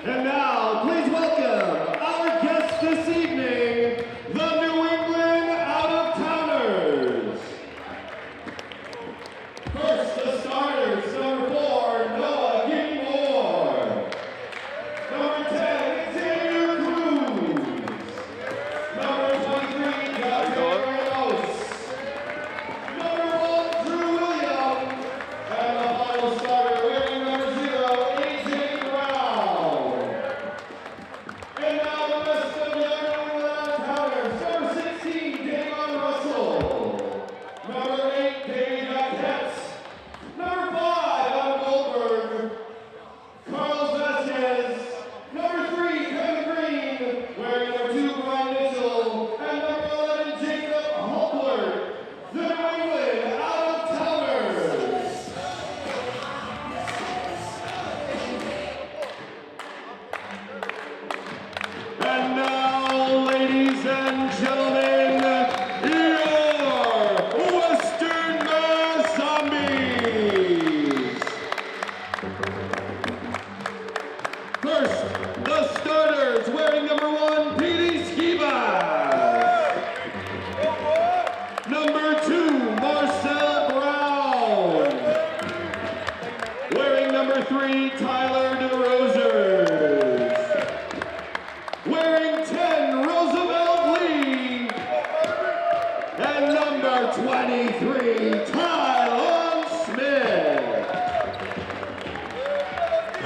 And now, please welcome our guest this evening, the New England Outtatowners. First, the starters, number 4, Noah Gilmore. Number 10, Xavier Cruz. Number 23, Gabriel Ramos. Number 1, Drew Williams. And the final starter, wearing number 0, AJ Brown. And now the rest of the England Outtatowners. Number 16, Davon Russell. Number 8, David Arquette. Number 5, Adam Goldberg. Carlos Vasquez. Number 3, Kevin Green. Wearing number 2, Brian Mitchell. And number 11, Jacob Holbert. The New England Outtatowners. And now, ladies and gentlemen, your Western Mass Zombies. First, the starters, wearing number 1, Petey Skibas. Number 2, Marcel Brown. Wearing number 3, Tyler DeRozers. Wearing 10, Roosevelt Lee. And number 23, Tylon Smith.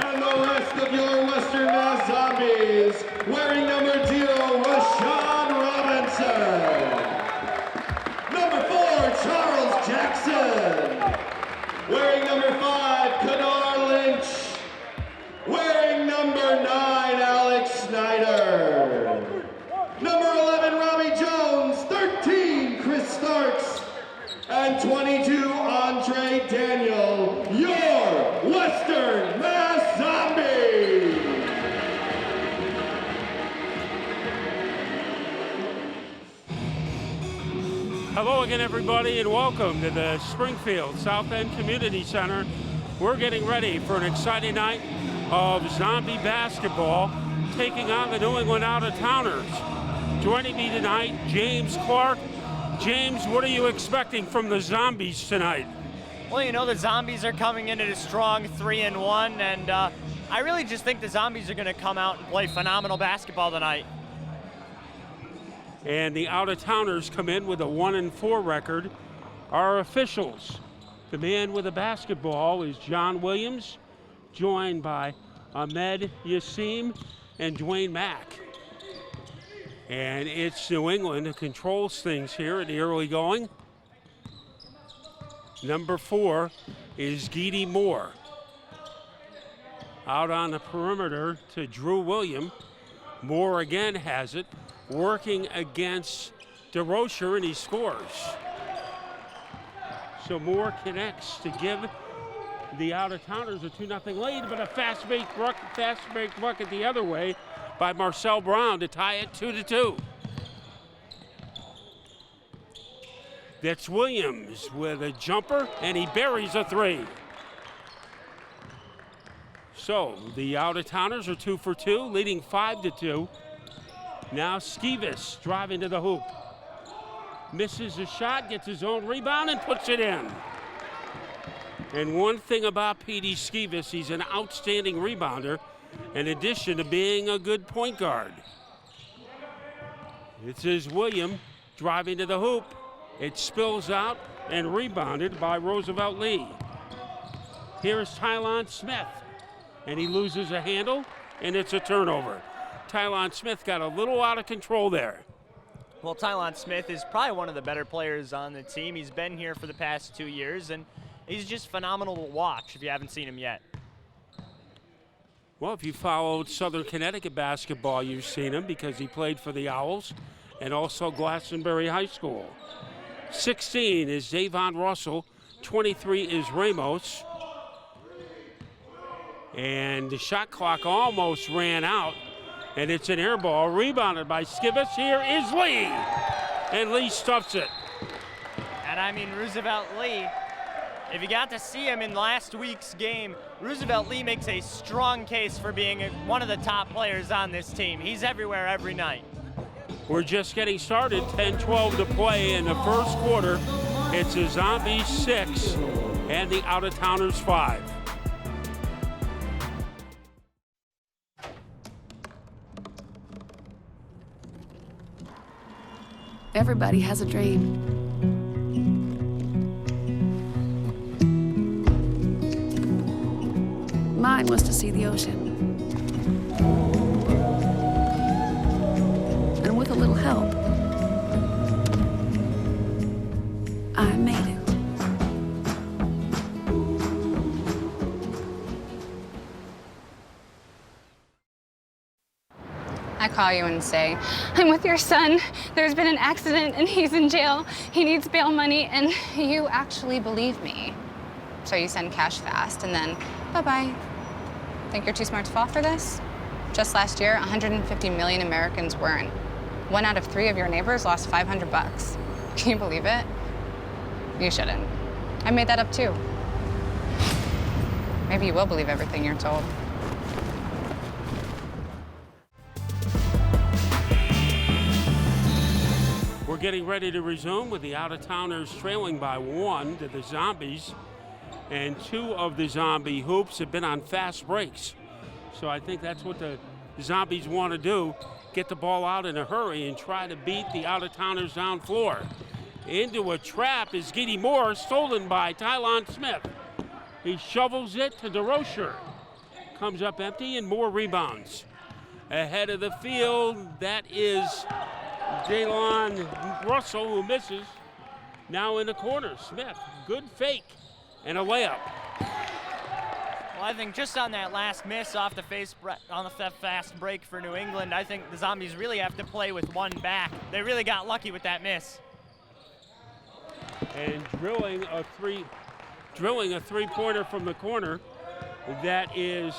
And the rest of your Western Mass Zombies, wearing number 0, Rashad Robinson. Number 4, Charles Jackson. Wearing number 5, Kadar Lynch. Wearing number 9, Alex Snyder. Number 11, Robbie Jones. 13, Chris Starks. And 22, Andre Daniel. Your Western Mass Zombies. Hello again, everybody, and welcome to the Springfield South End Community Center. We're getting ready for an exciting night of zombie basketball, taking on the New England Outtatowners. Joining me tonight, James Clark. James, what are you expecting from the Zombies tonight? Well, you know, the Zombies are coming in at a strong 3-1, and I really just think the Zombies are going to come out and play phenomenal basketball tonight. And the Outtatowners come in with a 1-4 record. Our officials, the man with the basketball is John Williams, joined by Ahmed Yassim and Dwayne Mack. And it's New England who controls things here in the early going. Number 4 is Geedy Moore. Out on the perimeter to Drew Williams. Moore again has it, working against DeRocher, and he scores. So Moore connects to give the Outtatowners a 2-0 lead, but a fast-break bucket the other way by Marcel Brown to tie it 2-2. That's Williams with a jumper, and he buries a 3. So the Outtatowners are 2 for 2, leading 5-2. Now Skivas driving to the hoop. Misses a shot, gets his own rebound, and puts it in. And one thing about Petey Skivas, he's an outstanding rebounder, in addition to being a good point guard. This is William driving to the hoop. It spills out and rebounded by Roosevelt Lee. Here's Tylon Smith, and he loses a handle, and it's a turnover. Tylon Smith got a little out of control there. Well, Tylon Smith is probably one of the better players on the team. He's been here for the past 2 years, and he's just phenomenal to watch if you haven't seen him yet. Well, if you followed Southern Connecticut basketball, you've seen him because he played for the Owls and also Glastonbury High School. 16 is Davon Russell. 23 is Ramos. And the shot clock almost ran out, and it's an air ball rebounded by Skivas. Here is Lee, and Lee stuffs it. And I mean, Roosevelt Lee, If you got to see him in last week's game, Roosevelt Lee makes a strong case for being one of the top players on this team. He's everywhere every night. We're just getting started, 10-12 to play in the first quarter. It's the Zombies 6 and the Out-of-Towners 5. Everybody has a dream. Mine was to see the ocean. And with a little help, I made it. I call you and say, I'm with your son. There's been an accident and he's in jail. He needs bail money, and you actually believe me. So you send cash fast and then, bye-bye. Think you're too smart to fall for this? Just last year, 150 million Americans weren't. 1 out of 3 of your neighbors lost $500. Can you believe it? You shouldn't. I made that up too. Maybe you will believe everything you're told. We're getting ready to resume with the Out-of-Towners trailing by 1 to the Zombies. And 2 of the Zombie hoops have been on fast breaks. So I think that's what the Zombies want to do, get the ball out in a hurry and try to beat the Out-of-Towners down floor. Into a trap is Geedy Moore, stolen by Tylon Smith. He shovels it to DeRocher. Comes up empty and Moore rebounds. Ahead of the field, that is Jalon Russell, who misses. Now in the corner, Smith, good fake and a layup. Well, I think just on that last miss off the fast break for New England, I think the Zombies really have to play with one back. They really got lucky with that miss. And drilling a three-pointer from the corner, that is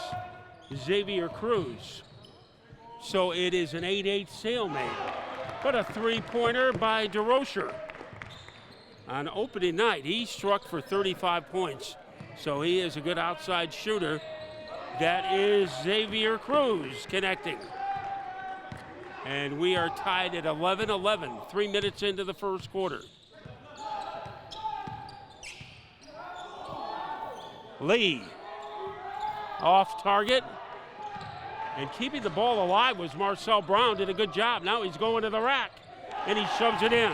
Xavier Cruz. So it is an 8-8 stalemate. But a three-pointer by DeRocher. On opening night, he struck for 35 points. So he is a good outside shooter. That is Xavier Cruz connecting. And we are tied at 11-11, 3 minutes into the first quarter. Lee off target. And keeping the ball alive was Marcel Brown, did a good job. Now he's going to the rack, and he shoves it in.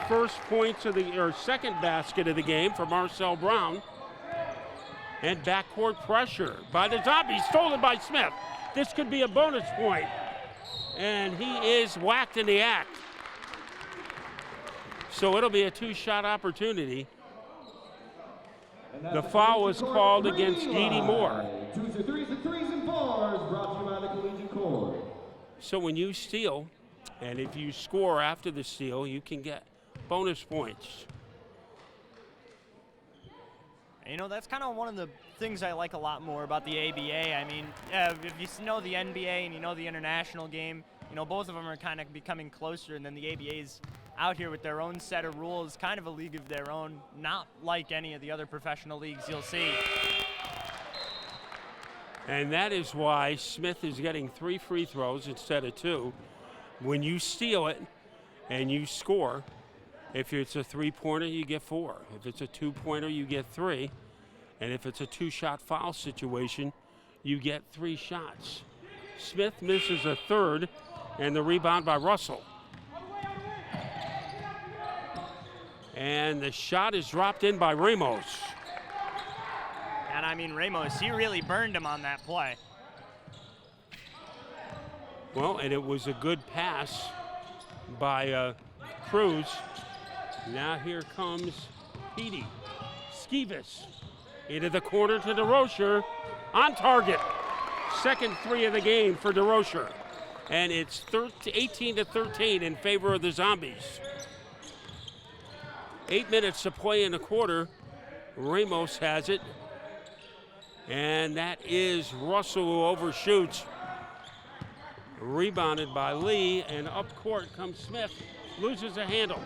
First points of second basket of the game for Marcel Brown. And backcourt pressure by the Zombies, stolen by Smith. This could be a bonus point. And he is whacked in the act. So it'll be a 2-shot opportunity. The foul was called against Geedy Moore. 2s and 3s and 3s and 4s, brought to you by the Collegiate Court. So when you steal, and if you score after the steal, you can get bonus points. You know, that's kind of one of the things I like a lot more about the ABA. I mean, if you know the NBA and you know the international game, you know, both of them are kind of becoming closer, and then the ABA's out here with their own set of rules, kind of a league of their own, not like any of the other professional leagues you'll see. And that is why Smith is getting 3 free throws instead of 2. When you steal it and you score, if it's a 3-pointer, you get 4. If it's a 2-pointer, you get 3. And if it's a 2-shot foul situation, you get 3 shots. Smith misses a third, and the rebound by Russell. And the shot is dropped in by Ramos. And I mean, Ramos, he really burned him on that play. Well, and it was a good pass by Cruz. Now here comes Petey. Skivas into the corner to DeRocher. On target. Second 3 of the game for DeRocher. And it's 18-13 in favor of the Zombies. 8 minutes to play in the quarter. Ramos has it. And that is Russell who overshoots. Rebounded by Lee, and up court comes Smith. Loses a handle.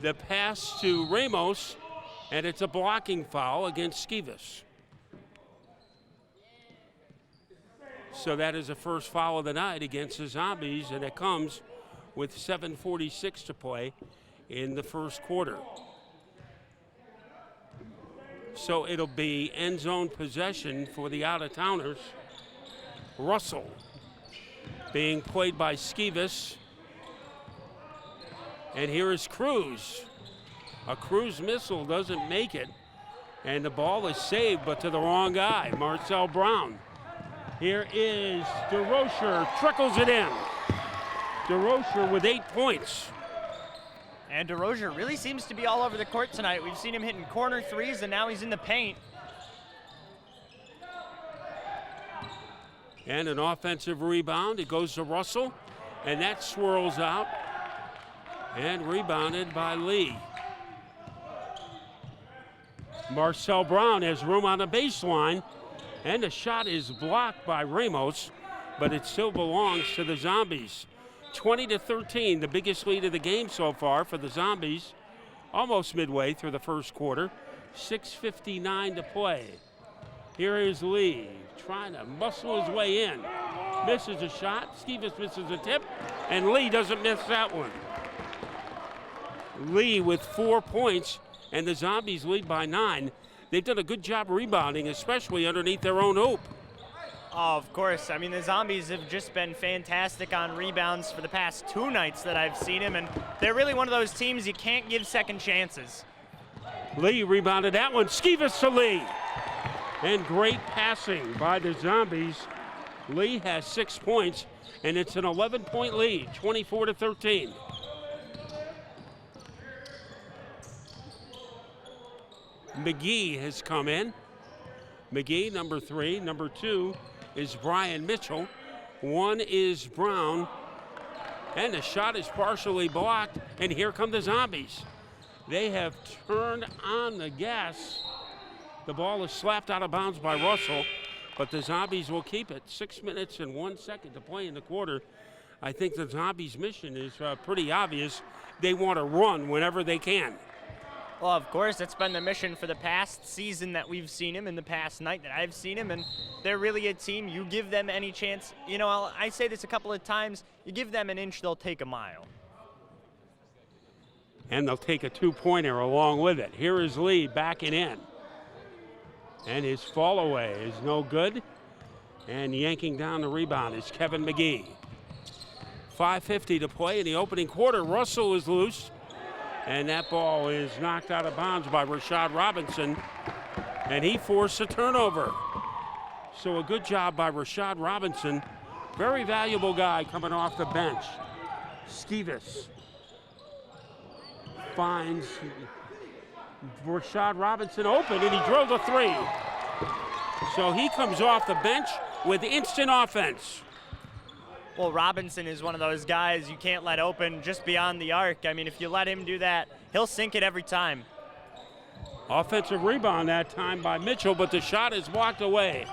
The pass to Ramos, and it's a blocking foul against Skivas. So that is the first foul of the night against the Zombies, and it comes with 7:46 to play in the first quarter. So it'll be end zone possession for the Out-of-Towners. Russell being played by Skivas. And here is Cruz. A Cruz missile doesn't make it, and the ball is saved, but to the wrong guy, Marcel Brown. Here is DeRocher, trickles it in. DeRocher with 8 points. And DeRocher really seems to be all over the court tonight. We've seen him hitting corner threes, and now he's in the paint. And an offensive rebound. It goes to Russell, and that swirls out. And rebounded by Lee. Marcel Brown has room on the baseline, and the shot is blocked by Ramos, but it still belongs to the Zombies. 20-13, the biggest lead of the game so far for the Zombies, almost midway through the first quarter. 6:59 to play. Here is Lee trying to muscle his way in. Misses a shot, Skivas misses a tip, and Lee doesn't miss that one. Lee with 4 points, and the Zombies lead by 9. They've done a good job rebounding, especially underneath their own hoop. Oh, of course. I mean, the Zombies have just been fantastic on rebounds for the past 2 nights that I've seen them, and they're really one of those teams you can't give second chances. Lee rebounded that one. Skivas to Lee. And great passing by the Zombies. Lee has 6 points, and it's an 11-point lead, 24-13. McGee has come in. McGee, number 3. Number 2 is Brian Mitchell. 1 is Brown. And the shot is partially blocked, and here come the Zombies. They have turned on the gas. The ball is slapped out of bounds by Russell, but the Zombies will keep it. 6 minutes and 1 second to play in the quarter. I think the Zombies' mission is pretty obvious. They want to run whenever they can. Well, of course, that's been the mission for the past season that we've seen him, and the past night that I've seen him, and they're really a team. You give them any chance. You know, I say this a couple of times, you give them an inch, they'll take a mile. And they'll take a 2-pointer along with it. Here is Lee backing in. And his fall away is no good. And yanking down the rebound is Kevin McGee. 5:50 to play in the opening quarter. Russell is loose. And that ball is knocked out of bounds by Rashad Robinson. And he forced a turnover. So a good job by Rashad Robinson. Very valuable guy coming off the bench. Skivas finds Rashad Robinson open, and he drills a 3. So he comes off the bench with instant offense. Well, Robinson is one of those guys you can't let open just beyond the arc. I mean, if you let him do that, he'll sink it every time. Offensive rebound that time by Mitchell, but the shot is blocked away.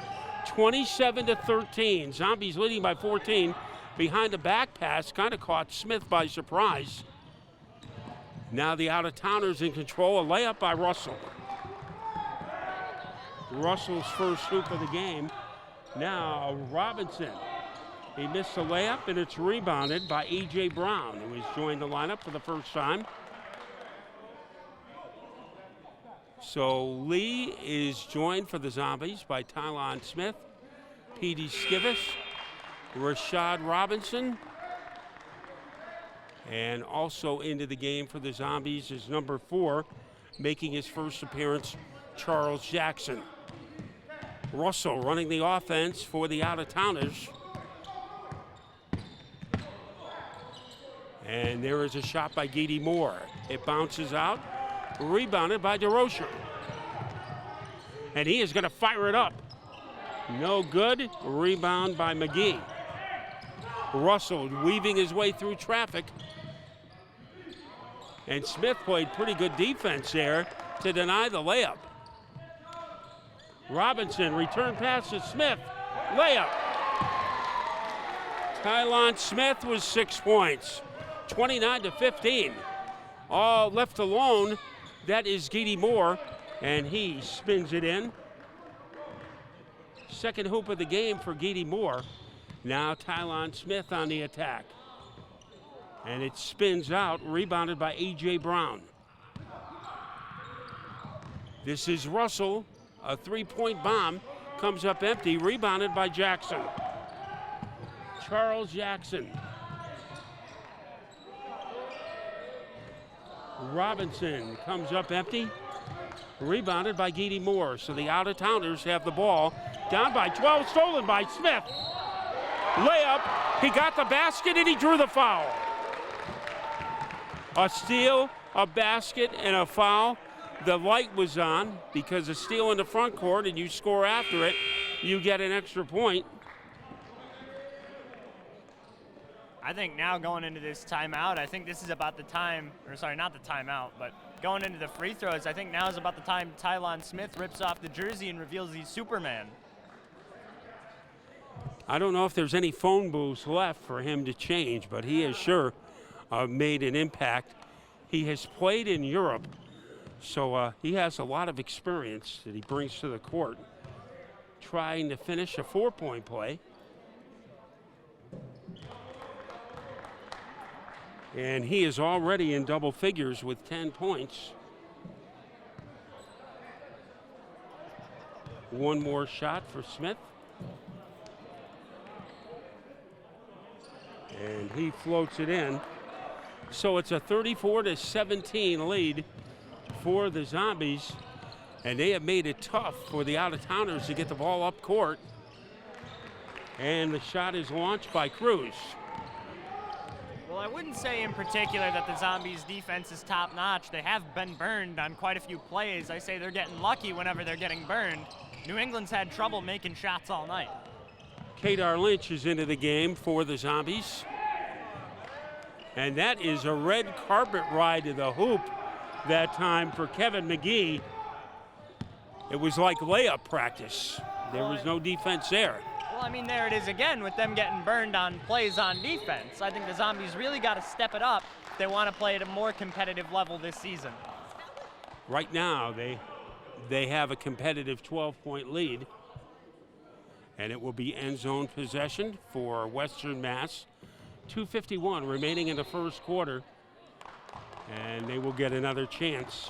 27-13. Zombies leading by 14. Behind the back pass, kind of caught Smith by surprise. Now the Out-of-Towners in control. A layup by Russell. Russell's first hoop of the game. Now Robinson. He missed the layup, and it's rebounded by A.J. Brown, who has joined the lineup for the first time. So Lee is joined for the Zombies by Tylon Smith, P.D. Skivas, Rashad Robinson, and also into the game for the Zombies is number 4, making his first appearance, Charles Jackson. Russell running the offense for the Out-of-Towners. And there is a shot by Gady Moore. It bounces out, rebounded by DeRocher. And he is going to fire it up. No good. Rebound by McGee. Russell weaving his way through traffic. And Smith played pretty good defense there to deny the layup. Robinson, return pass to Smith. Layup. Tylon Smith was 6 points. 29-15. All left alone, that is Geedy Moore, and he spins it in. Second hoop of the game for Geedy Moore. Now Tylon Smith on the attack. And it spins out, rebounded by A.J. Brown. This is Russell, a three-point bomb, comes up empty, rebounded by Jackson. Charles Jackson. Robinson comes up empty, rebounded by Geedy Moore. So the Out-of-Towners have the ball, down by 12, stolen by Smith. Layup, he got the basket and he drew the foul. A steal, a basket, and a foul. The light was on because a steal in the front court and you score after it, you get an extra point. I think now going into this timeout, I think this is about the time, or sorry, not the timeout, but going into the free throws, I think now is about the time Tylon Smith rips off the jersey and reveals he's Superman. I don't know if there's any phone booths left for him to change, but he has sure made an impact. He has played in Europe, so he has a lot of experience that he brings to the court, trying to finish a 4-point play. And he is already in double figures with 10 points. One more shot for Smith. And he floats it in. So it's a 34-17 lead for the Zombies. And they have made it tough for the Out-of-Towners to get the ball up court. And the shot is launched by Cruz. Well, I wouldn't say in particular that the Zombies' defense is top-notch. They have been burned on quite a few plays. I say they're getting lucky whenever they're getting burned. New England's had trouble making shots all night. Kadar Lynch is into the game for the Zombies. And that is a red carpet ride to the hoop that time for Kevin McGee. It was like layup practice. There was no defense there. Well, I mean, there it is again with them getting burned on plays on defense. I think the Zombies really got to step it up if they want to play at a more competitive level this season. Right now, they have a competitive 12-point lead. And it will be end zone possession for Western Mass. 2:51 remaining in the first quarter. And they will get another chance.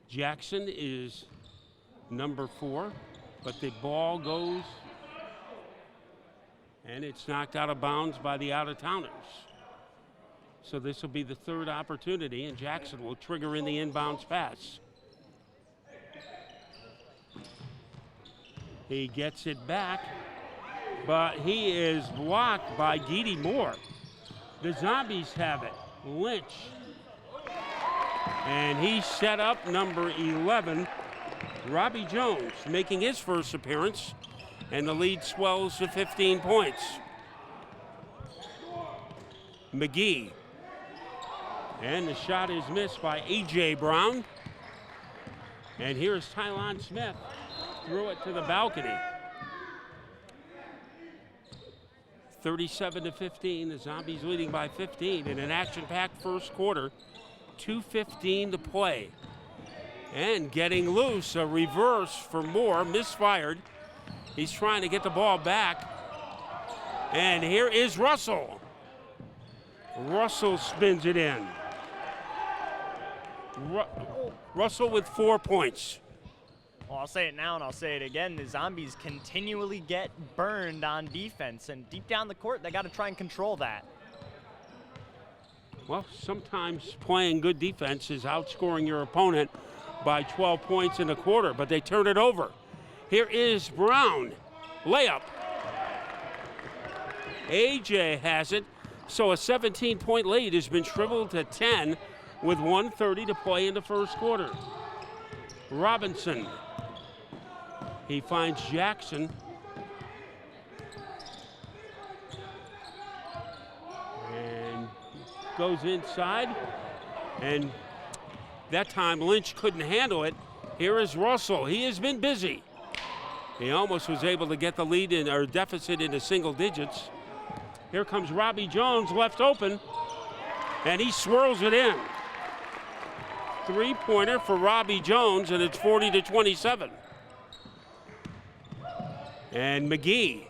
Jackson is number 4. But the ball goes, and it's knocked out of bounds by the Out-of-Towners. So this will be the third opportunity, and Jackson will trigger in the inbounds pass. He gets it back, but he is blocked by Geedy Moore. The Zombies have it. Lynch. And he set up number 11. Robbie Jones making his first appearance, and the lead swells to 15 points. McGee. And the shot is missed by A.J. Brown. And here's Tylon Smith. Threw it to the balcony. 37-15, the Zombies leading by 15 in an action-packed first quarter. 2:15 to play. And getting loose, a reverse for Moore, misfired. He's trying to get the ball back. And here is Russell. Russell spins it in. Russell with 4 points. Well, I'll say it now and I'll say it again. The Zombies continually get burned on defense, and deep down the court, they got to try and control that. Well, sometimes playing good defense is outscoring your opponent by 12 points in a quarter, but they turn it over. Here is Brown. Layup. AJ has it. So a 17-point lead has been shriveled to 10 with 1:30 to play in the first quarter. Robinson. He finds Jackson. And goes inside. And that time Lynch couldn't handle it. Here is Russell. He has been busy. He almost was able to get the lead in or deficit into single digits. Here comes Robbie Jones, left open. and he swirls it in. Three-pointer for Robbie Jones, and it's 40-27. And McGee,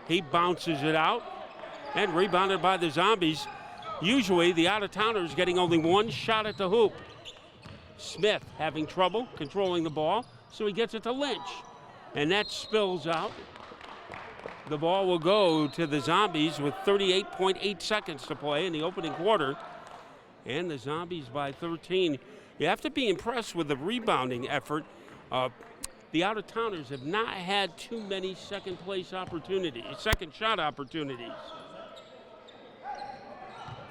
he bounces it out and rebounded by the Zombies. Usually the out-of-towners getting only one shot at the hoop. Smith having trouble controlling the ball, so he gets it to Lynch. And that spills out. The ball will go to the Zombies with 38.8 seconds to play in the opening quarter. And the Zombies by 13. You have to be impressed with the rebounding effort. The out-of-towners have not had too many second shot opportunities.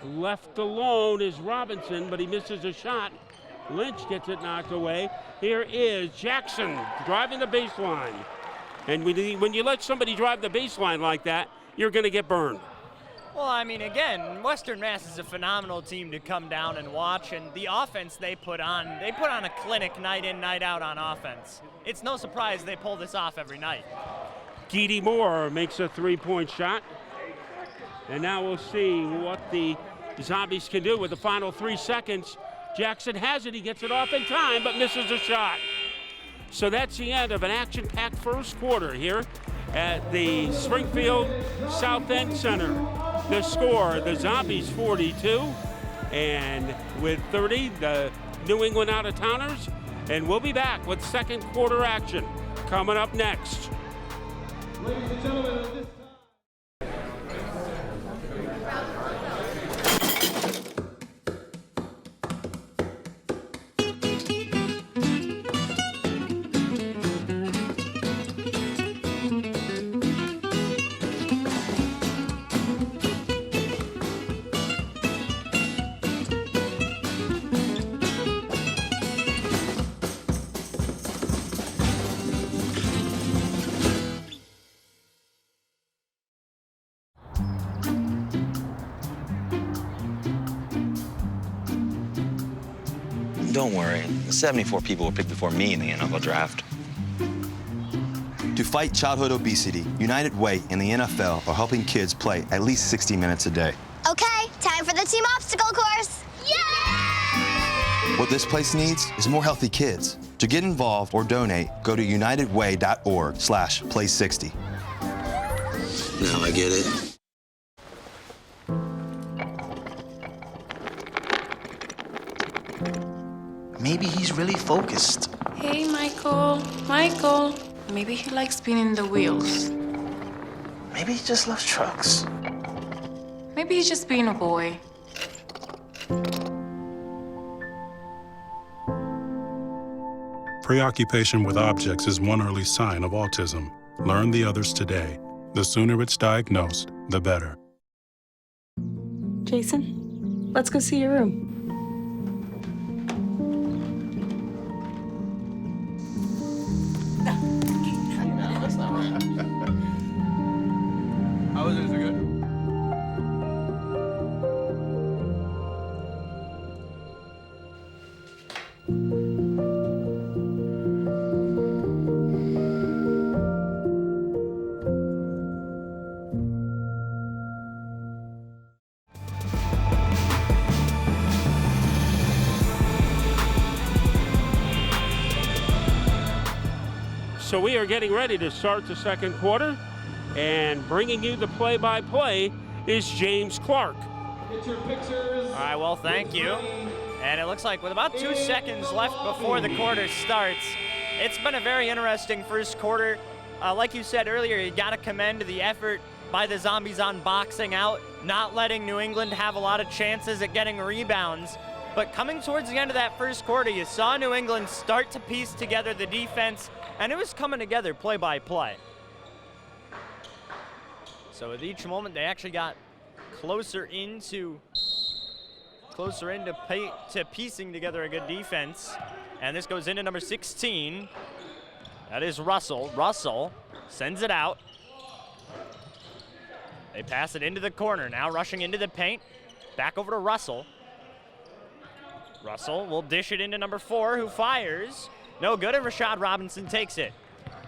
Left alone is Robinson, but he misses a shot. Lynch gets it knocked away. Here is Jackson driving the baseline. And when you let somebody drive the baseline like that, you're going to get burned. Well, I mean, again, Western Mass is a phenomenal team to come down and watch, and the offense they put on a clinic night in, night out on offense. It's no surprise they pull this off every night. Geedy Moore makes a three-point shot. And now we'll see what the Zombies can do with the final 3 seconds. Jackson has it, he gets it off in time, but misses a shot. So that's the end of an action-packed first quarter here at the Springfield South End Center. The score, the Zombies 42, and with 30, the New England Outtatowners. And we'll be back with second quarter action coming up next. Ladies and gentlemen, at this Don't worry, the 74 people were picked before me in the NFL draft. To fight childhood obesity, United Way and the NFL are helping kids play at least 60 minutes a day. Okay, time for the team obstacle course. Yay! What this place needs is more healthy kids. To get involved or donate, go to unitedway.org/play60. Now I get it. Maybe he's really focused. Hey, Michael. Michael. Maybe he likes spinning the wheels. Maybe he just loves trucks. Maybe he's just being a boy. Preoccupation with objects is one early sign of autism. Learn the others today. The sooner it's diagnosed, the better. Jason, let's go see your room. How was it? Is it good? So we are getting ready to start the second quarter, and bringing you the play-by-play is James Clark. get your pictures. All right, well, thank you. And it looks like with about 2 seconds left before the quarter starts, it's been a very interesting first quarter. Like you said earlier, you got to commend the effort by the Zombies on boxing out, not letting New England have a lot of chances at getting rebounds. But coming towards the end of that first quarter, you saw New England start to piece together the defense, and it was coming together play by play. So with each moment, they actually got closer into piecing together a good defense. And this goes into number 16. That is Russell. Russell sends it out. They pass it into the corner. Now rushing into the paint. Back over to Russell. Russell will dish it into number 4, who fires. No good, and Rashad Robinson takes it.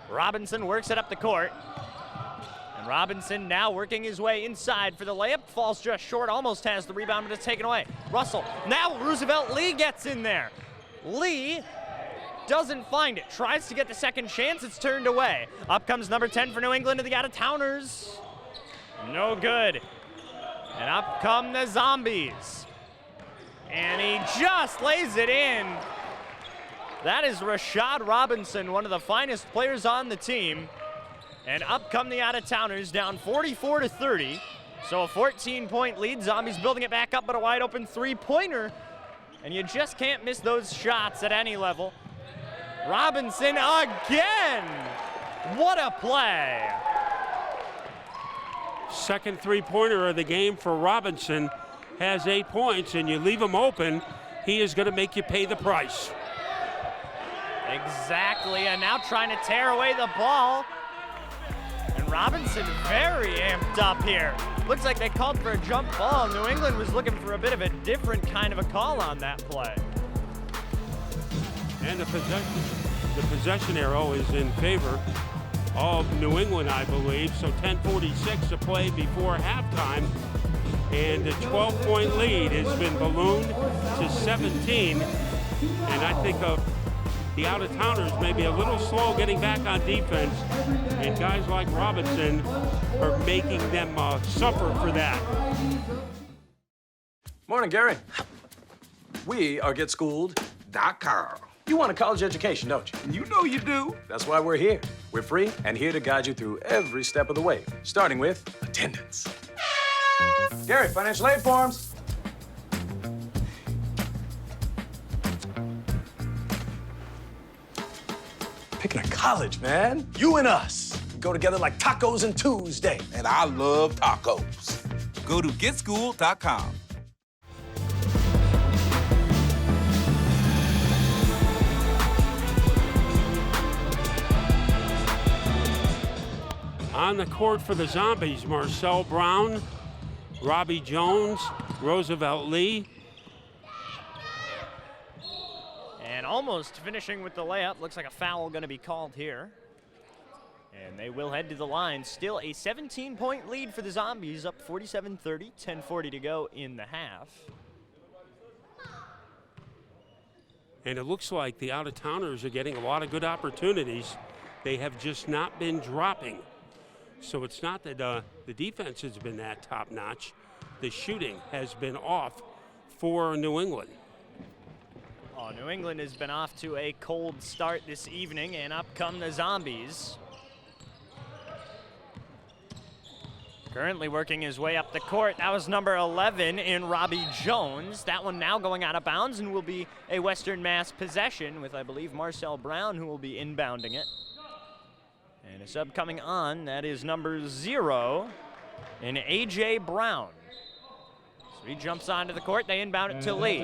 Robinson works it up the court. And Robinson now working his way inside for the layup. Falls just short, almost has the rebound, but it's taken away. Russell, now Roosevelt Lee gets in there. Lee doesn't find it. Tries to get the second chance, it's turned away. Up comes number 10 for New England to the Outtatowners. No good. And up come the Zombies. And he just lays it in. That is Rashad Robinson, one of the finest players on the team. And up come the Outtatowners, down 44-30. So a 14-point lead. Zombies building it back up, but a wide open three-pointer. And you just can't miss those shots at any level. Robinson again. What a play. Second three-pointer of the game for Robinson. Has 8 points, and you leave him open, he is going to make you pay the price. Exactly, and now trying to tear away the ball. And Robinson very amped up here. Looks like they called for a jump ball. New England was looking for a bit of a different kind of a call on that play. And the possession arrow is in favor of New England, I believe. So 10:46 to play before halftime. And the 12-point lead has been ballooned to 17. And I think the Outtatowners may be a little slow getting back on defense. And guys like Robinson are making them suffer for that. Morning, Gary. We are GetSchooled.com. You want a college education, don't you? You know you do. That's why we're here. We're free and here to guide you through every step of the way, starting with attendance. Gary, financial aid forms. Picking a college, man. You and us. We go together like tacos and Tuesday. And I love tacos. Go to GetSchooled.com. On the court for the Zombies, Marcel Brown, Robbie Jones, Roosevelt Lee. And almost finishing with the layup. Looks like a foul going to be called here. And they will head to the line. Still a 17-point lead for the Zombies, up 47-30, 10:40 to go in the half. And it looks like the Outtatowners are getting a lot of good opportunities. They have just not been dropping. So it's not that the defense has been that top-notch. The shooting has been off for New England. Oh, New England has been off to a cold start this evening, and up come the Zombies. Currently working his way up the court. That was number 11 in Robbie Jones. That one now going out of bounds and will be a Western Mass possession with, I believe, Marcel Brown, who will be inbounding it. And a sub coming on, that is number 0 in A.J. Brown. So he jumps onto the court, they inbound it to Lee.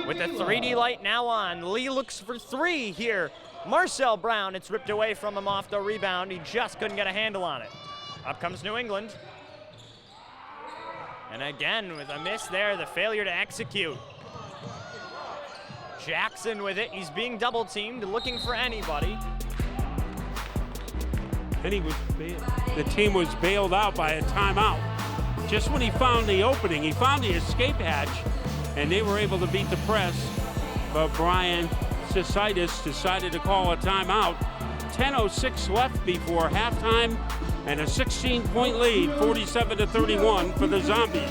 With the 3D light now on, Lee looks for 3 here. Marcel Brown, it's ripped away from him off the rebound. He just couldn't get a handle on it. Up comes New England. And again, with a miss there, the failure to execute. Jackson with it, he's being double teamed, looking for anybody. And the team was bailed out by a timeout. Just when he found the opening, he found the escape hatch, and they were able to beat the press. But Brian Cicitis decided to call a timeout. 10:06 left before halftime, and a 16-point lead, 47-31 for the Zombies.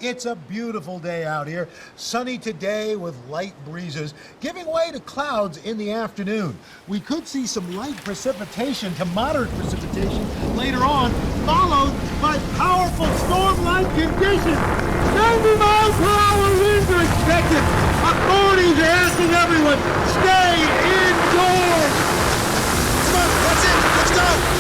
It's a beautiful day out here. Sunny today with light breezes, giving way to clouds in the afternoon. We could see some light precipitation to moderate precipitation later on, followed by powerful storm-like conditions. 90 miles per hour winds are expected. Authorities are asking everyone, stay indoors. Come on, that's it, let's go.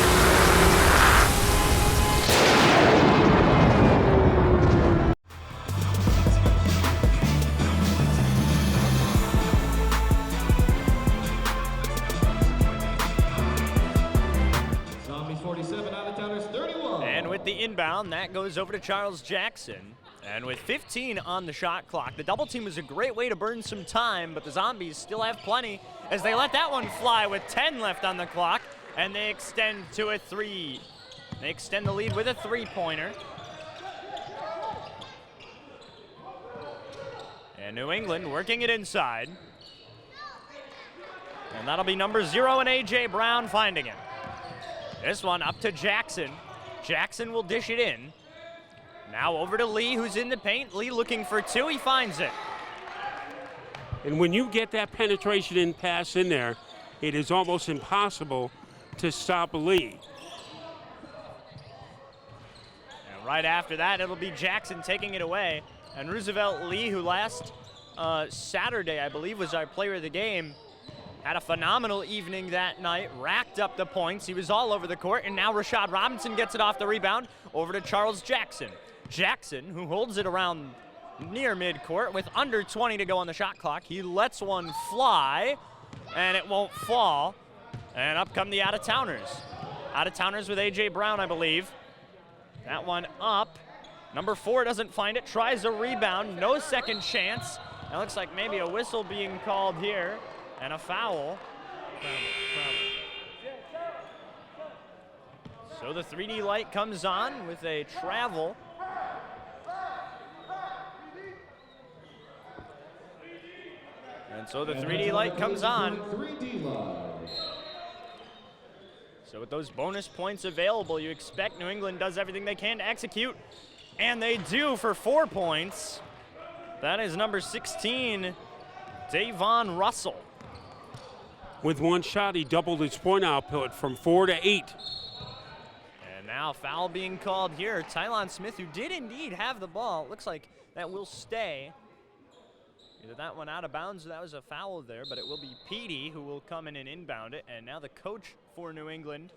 The inbound, that goes over to Charles Jackson. And with 15 on the shot clock, the double team was a great way to burn some time, but the Zombies still have plenty as they let that one fly with 10 left on the clock. and they extend to a 3. They extend the lead with a 3-pointer. And New England working it inside. And that'll be number 0 and A.J. Brown finding it. This one up to Jackson. Jackson will dish it in. Now over to Lee, who's in the paint. Lee looking for 2, he finds it. And when you get that penetration in pass in there, it is almost impossible to stop Lee. And right after that, it'll be Jackson taking it away. And Roosevelt Lee, who last Saturday, I believe, was our player of the game, had a phenomenal evening that night, racked up the points. He was all over the court, and now Rashad Robinson gets it off the rebound over to Charles Jackson. Jackson, who holds it around near midcourt with under 20 to go on the shot clock. He lets one fly, and it won't fall. And up come the Outtatowners. Outtatowners with A.J. Brown, I believe. That one up. Number 4 doesn't find it, tries a rebound, no second chance. It looks like maybe a whistle being called here. And a foul. So the 3D light comes on with a travel. And so the 3D light comes on. So with those bonus points available, you expect New England does everything they can to execute. And they do for 4 points. That is number 16, Davon Russell. With one shot, he doubled his point output from 4 to 8. And now foul being called here. Tylon Smith, who did indeed have the ball. Looks like that will stay. Either that one out of bounds or that was a foul there, but it will be Petey who will come in and inbound it. And now the coach for New England,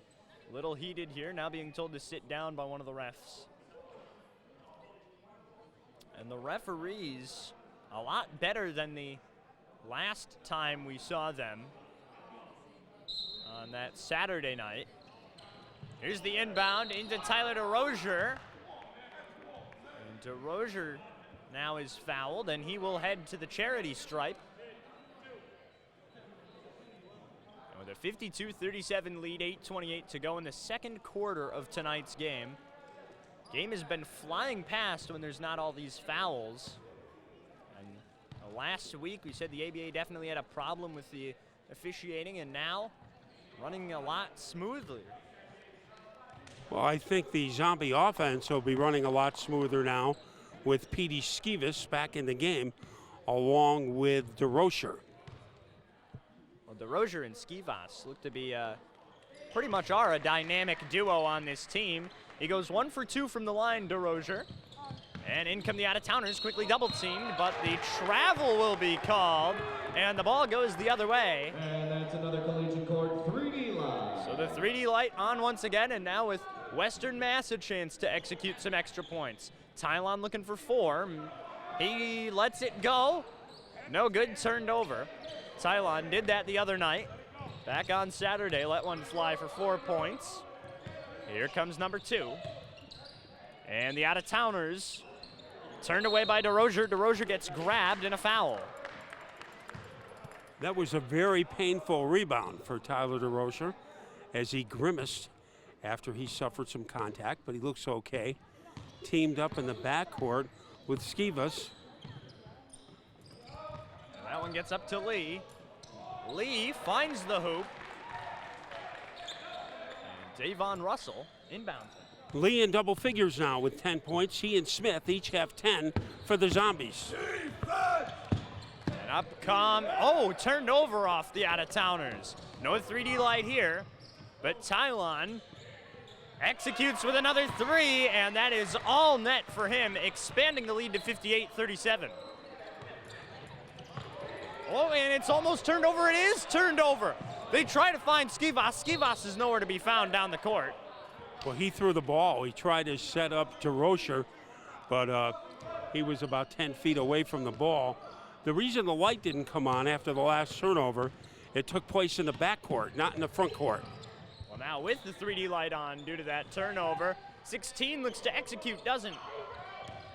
a little heated here, now being told to sit down by one of the refs. And the referees, a lot better than the last time we saw them on that Saturday night. Here's the inbound into Tyler DeRozier. And DeRozier now is fouled, and he will head to the charity stripe. And with a 52-37 lead, 8:28 to go in the second quarter of tonight's game. Game has been flying past when there's not all these fouls. And last week we said the ABA definitely had a problem with the officiating, and now running a lot smoother. Well, I think the Zombie offense will be running a lot smoother now with Petey Skivas back in the game, along with DeRozier. Well, DeRozier and Skivas look to be pretty much are a dynamic duo on this team. He goes 1 for 2 from the line, DeRozier. And in come the Outtatowners, quickly double teamed, but the travel will be called, and the ball goes the other way. And that's another collegiate court 3D light. So the 3D light on once again, and now with Western Mass a chance to execute some extra points. Tylon looking for 4. He lets it go. No good, turned over. Tylon did that the other night. Back on Saturday, let one fly for 4 points. Here comes number 2. And the Outtatowners turned away by DeRozier. DeRozier gets grabbed in a foul. That was a very painful rebound for Tyler DeRozier as he grimaced after he suffered some contact, but he looks okay. Teamed up in the backcourt with Skivas. And that one gets up to Lee. Lee finds the hoop. And Davon Russell inbounds it. Lee in double figures now with 10 points. He and Smith each have 10 for the Zombies. And up come, turned over off the Outtatowners. No 3D light here, but Tylon executes with another 3, and that is all net for him, expanding the lead to 58-37. Oh, and it's almost turned over. It is turned over. They try to find Skivas. Skivas is nowhere to be found down the court. Well, he threw the ball. He tried to set up DeRozier, but he was about 10 feet away from the ball. The reason the light didn't come on after the last turnover, it took place in the backcourt, not in the front court. Well, now with the 3D light on due to that turnover, 16 looks to execute, doesn't.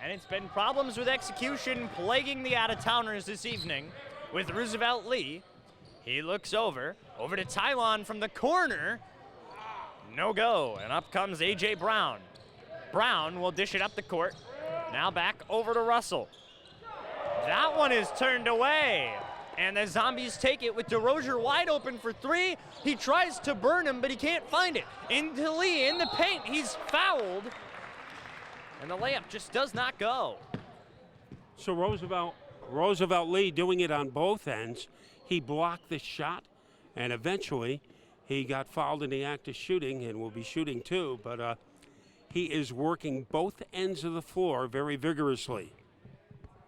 And it's been problems with execution plaguing the Outtatowners this evening with Roosevelt Lee. He looks over to Tylon from the corner. No go, and up comes A.J. Brown. Brown will dish it up the court. Now back over to Russell. That one is turned away, and the Zombies take it with DeRozier wide open for three. He tries to burn him, but he can't find it. Into Lee, in the paint, he's fouled, and the layup just does not go. So Roosevelt Lee doing it on both ends. He blocked the shot, and eventually he got fouled in the act of shooting and will be shooting too, but he is working both ends of the floor very vigorously.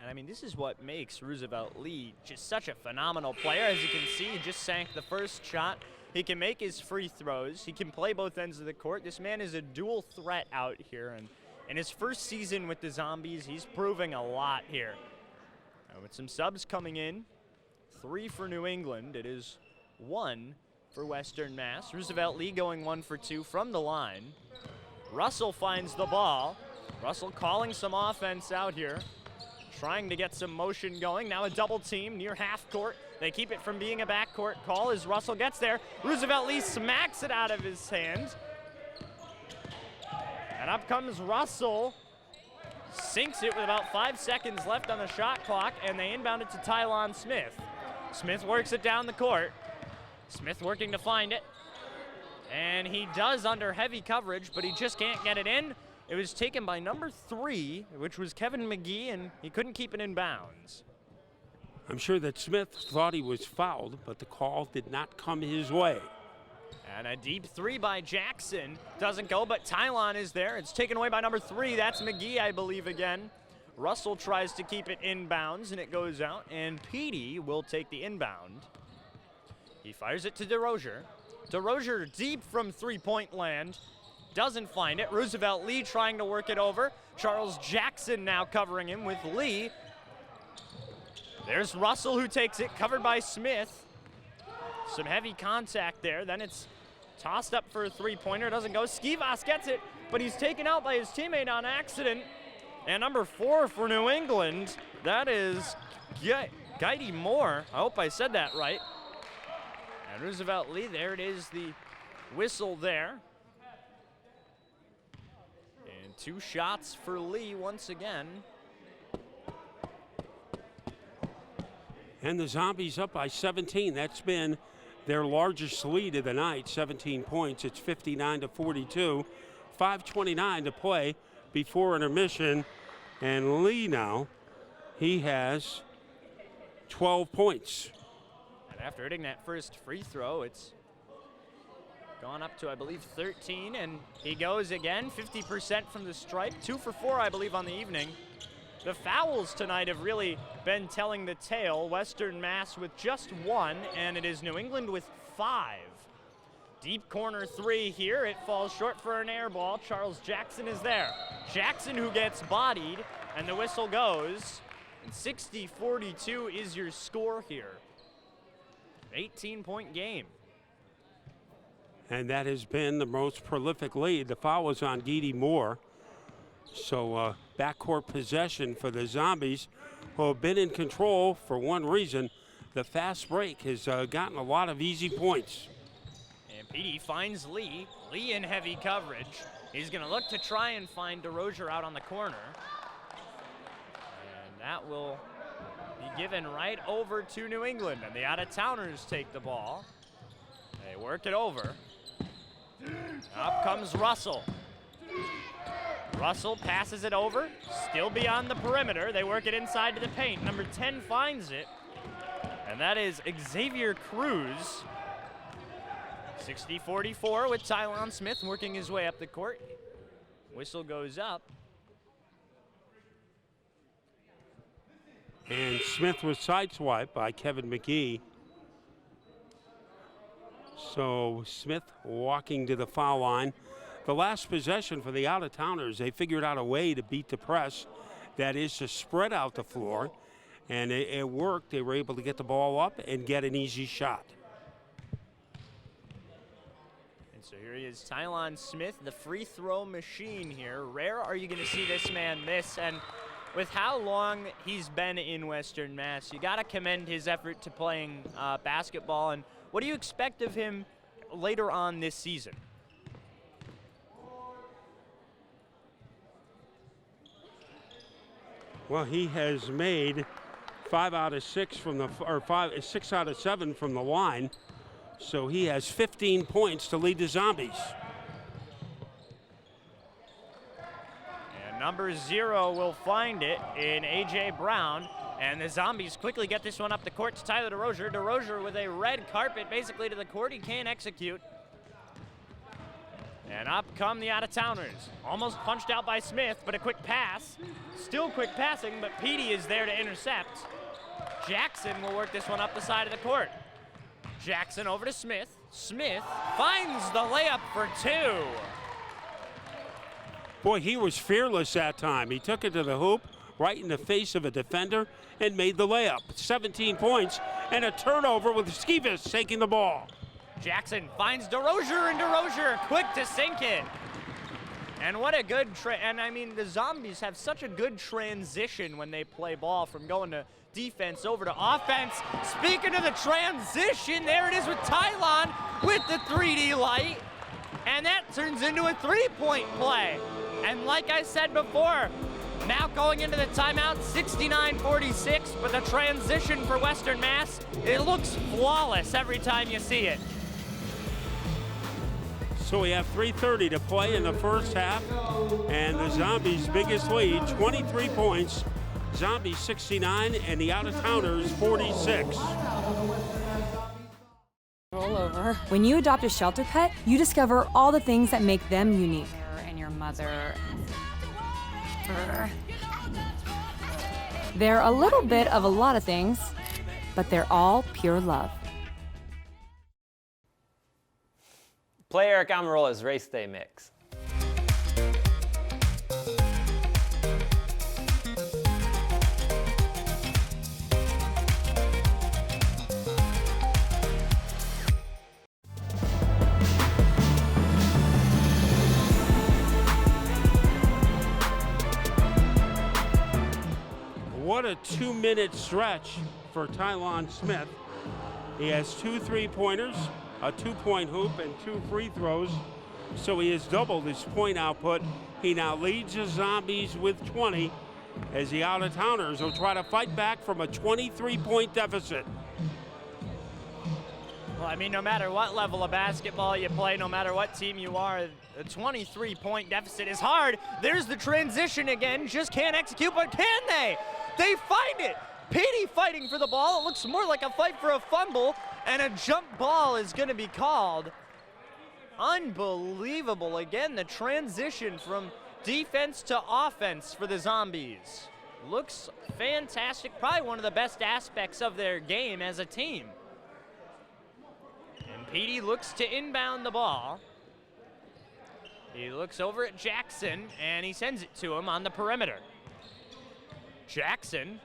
And I mean, this is what makes Roosevelt Lee just such a phenomenal player. As you can see, he just sank the first shot. He can make his free throws. He can play both ends of the court. This man is a dual threat out here. And in his first season with the Zombies, he's proving a lot here. And with some subs coming in, 3 for New England. It is 1 for Western Mass. Roosevelt Lee going 1 for 2 from the line. Russell finds the ball. Russell calling some offense out here, trying to get some motion going. Now a double team near half court. They keep it from being a backcourt call as Russell gets there. Roosevelt Lee smacks it out of his hands. And up comes Russell. Sinks it with about 5 seconds left on the shot clock, and they inbound it to Tylon Smith. Smith works it down the court. Smith working to find it. And he does under heavy coverage, but he just can't get it in. It was taken by number 3, which was Kevin McGee, and he couldn't keep it in bounds. I'm sure that Smith thought he was fouled, but the call did not come his way. And a deep 3 by Jackson. Doesn't go, but Tylon is there. It's taken away by number 3. That's McGee, I believe, again. Russell tries to keep it in bounds, and it goes out, and Petey will take the inbound. He fires it to DeRozier. DeRozier deep from three-point land. Doesn't find it. Roosevelt Lee trying to work it over. Charles Jackson now covering him with Lee. There's Russell who takes it, covered by Smith. Some heavy contact there. Then it's tossed up for a three-pointer. Doesn't go. Skivas gets it, but he's taken out by his teammate on accident. And number 4 for New England, that is Guidy Moore. I hope I said that right. And Roosevelt Lee, there it is, the whistle there. And 2 shots for Lee once again. And the Zombies up by 17. That's been their largest lead of the night, 17 points. It's 59-42. 5:29 to play before intermission. And Lee now, he has 12 points. And after hitting that first free throw, it's gone up to, I believe, 13. And he goes again, 50% from the stripe. 2 for 4, I believe, on the evening. The fouls tonight have really been telling the tale. Western Mass with just 1, and it is New England with 5. Deep corner 3 here. It falls short for an air ball. Charles Jackson is there. Jackson who gets bodied, and the whistle goes. And 60-42 is your score here. 18-point game. And that has been the most prolific lead. The foul was on Guidy Moore. So backcourt possession for the Zombies, who have been in control for one reason. The fast break has gotten a lot of easy points. And Petey finds Lee. Lee in heavy coverage. He's going to look to try and find DeRozier out on the corner. And that will be given right over to New England. And the Outtatowners take the ball. They work it over. Up comes Russell. Russell passes it over, still beyond the perimeter. They work it inside to the paint. Number 10 finds it, and that is Xavier Cruz. 60-44 with Tylon Smith working his way up the court. Whistle goes up. And Smith was sideswiped by Kevin McGee. So Smith walking to the foul line. The last possession for the Outtatowners, they figured out a way to beat the press. That is to spread out the floor. And it worked. They were able to get the ball up and get an easy shot. And so here he is, Tylon Smith, the free throw machine here. Rare are you going to see this man miss. And with how long he's been in Western Mass, you got to commend his effort to playing basketball. And what do you expect of him later on this season? Well, he has made 5 out of 6 from the, or 6 out of 7 from the line. So he has 15 points to lead the Zombies. And number 0 will find it in A.J. Brown. And the Zombies quickly get this one up the court to Tyler DeRozier. DeRozier with a red carpet basically to the court. He can't execute. And up come the Outtatowners. Almost punched out by Smith, but a quick pass. Still quick passing, but Petey is there to intercept. Jackson will work this one up the side of the court. Jackson over to Smith. Smith finds the layup for 2. Boy, he was fearless that time. He took it to the hoop, right in the face of a defender, and made the layup. 17 points and a turnover with Skivas taking the ball. Jackson finds DeRozier, and DeRozier quick to sink it. And what a good, and I mean, the Zombies have such a good transition when they play ball from going to defense over to offense. Speaking of the transition, there it is with Tylon with the 3D light. And that turns into a 3-point play. And like I said before, now going into the timeout, 69-46, but the transition for Western Mass, it looks flawless every time you see it. So we have 3:30 to play in the first half, and the Zombies' biggest lead, 23 points. Zombies 69 and the Outtatowners 46. Roll over. When you adopt a shelter pet, you discover all the things that make them unique. And your mother. They're a little bit of a lot of things, but they're all pure love. Play Eric Amarola's Race Day Mix. What a 2-minute stretch for Tylon Smith. He has 2 3-pointers, a 2-point hoop, and 2 free throws. So he has doubled his point output. He now leads the Zombies with 20 as the Outtatowners will try to fight back from a 23-point deficit. Well, I mean, no matter what level of basketball you play, no matter what team you are, a 23-point deficit is hard. There's the transition again, just can't execute, but can they? They find it. Petey fighting for the ball. It looks more like a fight for a fumble, and a jump ball is going to be called. Unbelievable. Again, the transition from defense to offense for the Zombies. Looks fantastic. Probably one of the best aspects of their game as a team. And Petey looks to inbound the ball. He looks over at Jackson, and he sends it to him on the perimeter. Jackson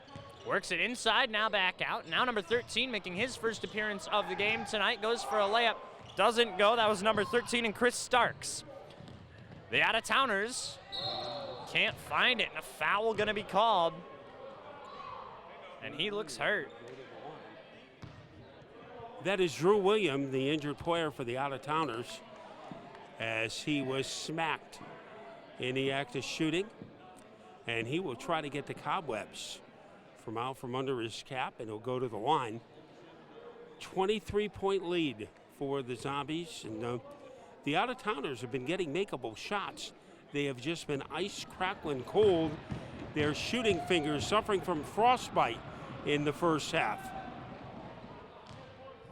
works it inside, now back out. Now number 13 making his first appearance of the game tonight. Goes for a layup. Doesn't go. That was number 13 and Chris Starks. The Outtatowners can't find it, and a foul going to be called. And he looks hurt. That is Drew William, the injured player for the Outtatowners, as he was smacked in the act of shooting. And he will try to get the cobwebs from out from under his cap, and he'll go to the line. 23-point lead for the Zombies, and the Outtatowners have been getting makeable shots. They have just been ice crackling cold. Their shooting fingers suffering from frostbite in the first half.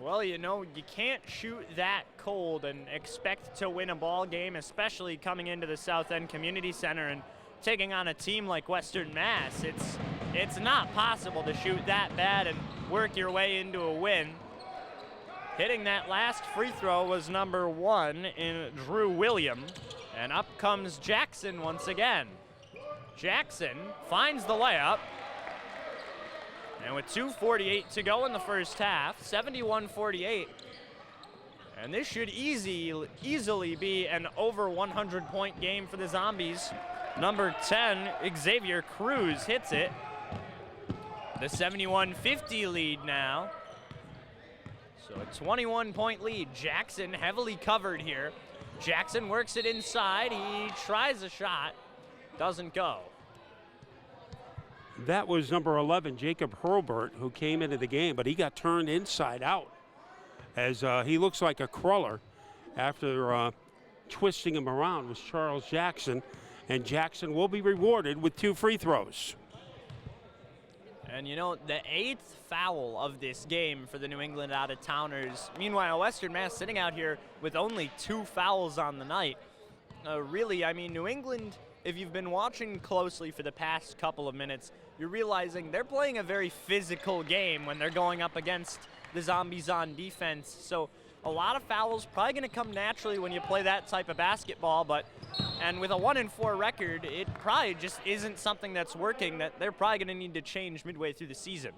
Well, you know, you can't shoot that cold and expect to win a ball game, especially coming into the South End Community Center and taking on a team like Western Mass. It's not possible to shoot that bad and work your way into a win. Hitting that last free throw was number 1 in Drew William. And up comes Jackson once again. Jackson finds the layup. And with 2:48 to go in the first half, 71-48. And this should easily be an over 100-point game for the Zombies. Number 10, Xavier Cruz hits it. The 71-50 lead now. So a 21-point lead. Jackson heavily covered here. Jackson works it inside. He tries a shot. Doesn't go. That was number 11, Jacob Hurlbert, who came into the game, but he got turned inside out as he looks like a crawler after twisting him around was Charles Jackson, and Jackson will be rewarded with 2 free throws. And you know, the 8th foul of this game for the New England Out-of-Towners. Meanwhile, Western Mass sitting out here with only 2 fouls on the night. Really, I mean, New England, if you've been watching closely for the past couple of minutes, you're realizing they're playing a very physical game when they're going up against the Zombies on defense. So a lot of fouls probably going to come naturally when you play that type of basketball, and with a 1-4 record, it probably just isn't something that's working that they're probably going to need to change midway through the season.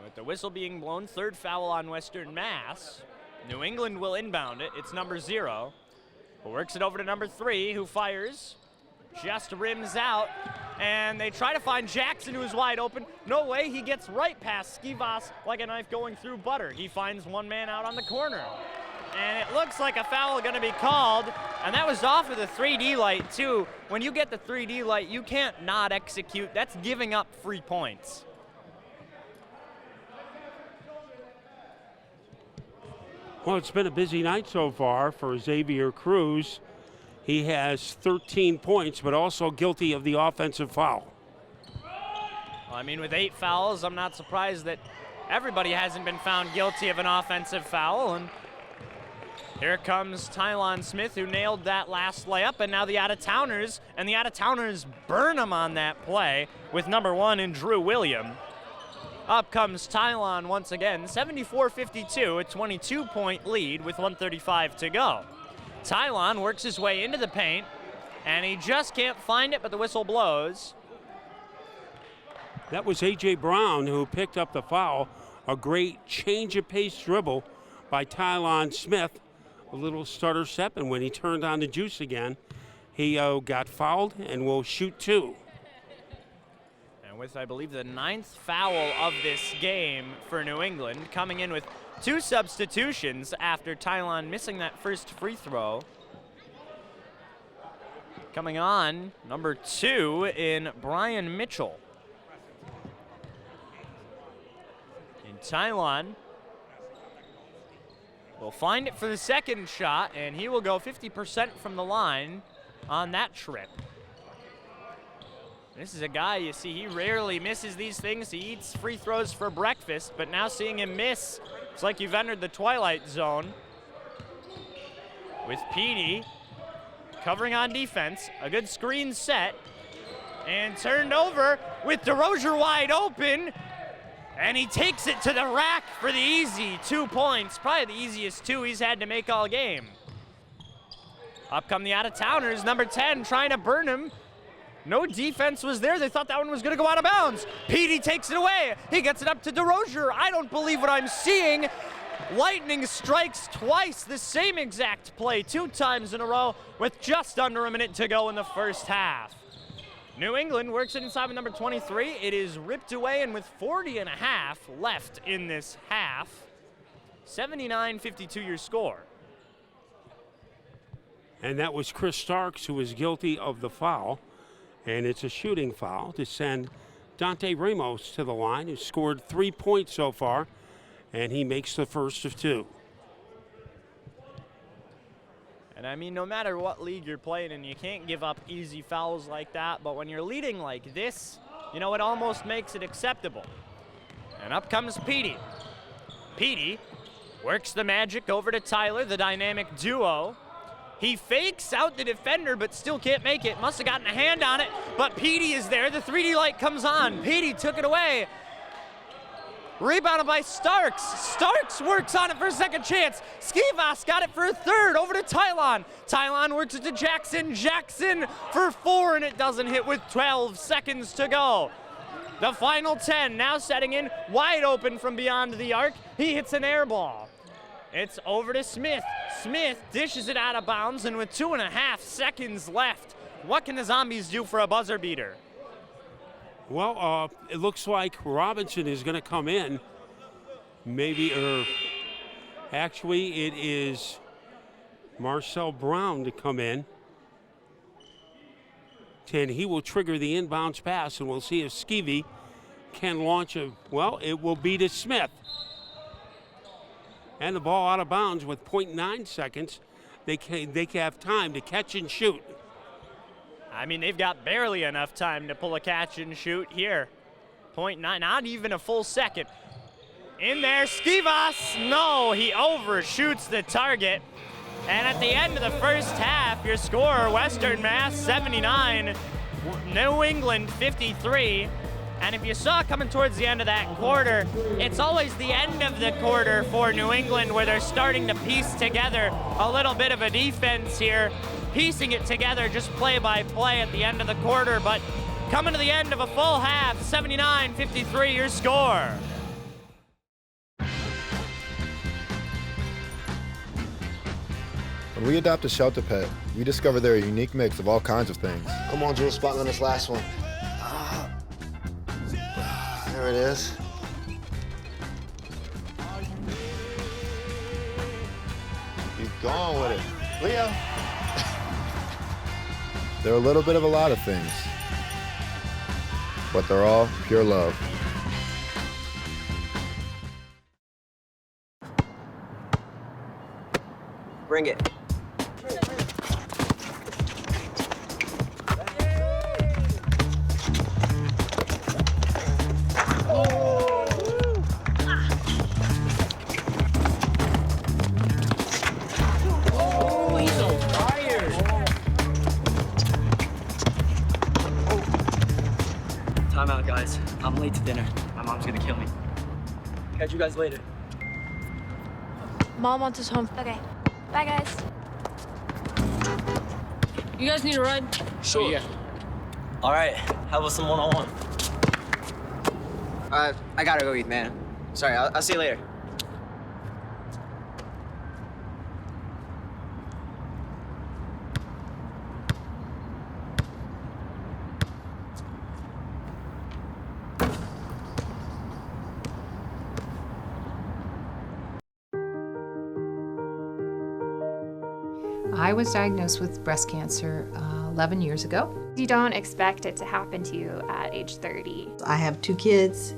With the whistle being blown, 3rd foul on Western Mass. New England will inbound it. It's number 0. Works it over to number 3, who fires. Just rims out, and they try to find Jackson, who is wide open. No way, he gets right past Skivas like a knife going through butter. He finds one man out on the corner. And it looks like a foul going to be called, and that was off of the 3D light, too. When you get the 3D light, you can't not execute. That's giving up free points. Well, it's been a busy night so far for Xavier Cruz. He has 13 points, but also guilty of the offensive foul. Well, I mean, with 8 fouls, I'm not surprised that everybody hasn't been found guilty of an offensive foul. And here comes Tylon Smith, who nailed that last layup, and now the Out-of-Towners, and the Out-of-Towners burn him on that play with number 1 in Drew William. Up comes Tylon once again, 74-52, a 22-point lead with 1:35 to go. Tylon works his way into the paint, and he just can't find it, but the whistle blows. That was A.J. Brown who picked up the foul. A great change of pace dribble by Tylon Smith. A little stutter step, and when he turned on the juice again, he got fouled and will shoot 2. And with, I believe, the 9th foul of this game for New England, coming in with 2 substitutions after Tylon missing that first free throw. Coming on, number 2 in Brian Mitchell. And Tylon will find it for the second shot, and he will go 50% from the line on that trip. This is a guy, you see, he rarely misses these things. He eats free throws for breakfast, but now seeing him miss, it's like you've entered the twilight zone. With Petey covering on defense, a good screen set, and turned over with DeRozier wide open, and he takes it to the rack for the easy 2 points, probably the easiest 2 he's had to make all game. Up come the Out-of-Towners, number 10, trying to burn him. No defense was there. They thought that one was going to go out of bounds. Petey takes it away. He gets it up to DeRozier. I don't believe what I'm seeing. Lightning strikes twice, the same exact play 2 times in a row with just under a minute to go in the first half. New England works it inside with number 23. It is ripped away, and with 40.5 left in this half, 79-52 your score. And that was Chris Starks who was guilty of the foul. And it's a shooting foul to send Dante Ramos to the line, who scored 3 points so far, and he makes the first of 2. And I mean, no matter what league you're playing in, you can't give up easy fouls like that, but when you're leading like this, you know, it almost makes it acceptable. And up comes Petey. Petey works the magic over to Tyler, the dynamic duo. He fakes out the defender, but still can't make it. Must have gotten a hand on it, but Petey is there. The 3D light comes on. Petey took it away. Rebounded by Starks. Starks works on it for a second chance. Skivas got it for a third. Over to Tylon. Tylon works it to Jackson. Jackson for 4, and it doesn't hit with 12 seconds to go. The final 10 now setting in wide open from beyond the arc. He hits an air ball. It's over to Smith. Smith dishes it out of bounds, and with 2.5 seconds left, what can the Zombies do for a buzzer beater? Well, it looks like Robinson is going to come in. Actually, it is Marcel Brown to come in. And he will trigger the inbounds pass, and we'll see if Skeevy can launch a, well, it will be to Smith. And the ball out of bounds with 0.9 seconds. They can have time to catch and shoot. I mean, they've got barely enough time to pull a catch and shoot here. 0.9, not even a full second. In there, Skivas, no, he overshoots the target. And at the end of the first half, your score, Western Mass 79, New England 53. And if you saw coming towards the end of that quarter, it's always the end of the quarter for New England where they're starting to piece together a little bit of a defense here, piecing it together just play by play at the end of the quarter. But coming to the end of a full half, 79-53 your score. When we adopt a shelter pet, we discover they're a unique mix of all kinds of things. Come on, Jules, spot on this last one. There it is. Keep going with it. Leo! They're a little bit of a lot of things, but they're all pure love. Bring it. Timeout, guys. I'm late to dinner. My mom's gonna kill me. Catch you guys later. Mom wants us home. Okay. Bye, guys. You guys need a ride? Sure. Yeah. All right. How about some one-on-one? I gotta go eat, man. Sorry. I'll see you later. I was diagnosed with breast cancer 11 years ago. You don't expect it to happen to you at age 30. I have 2 kids,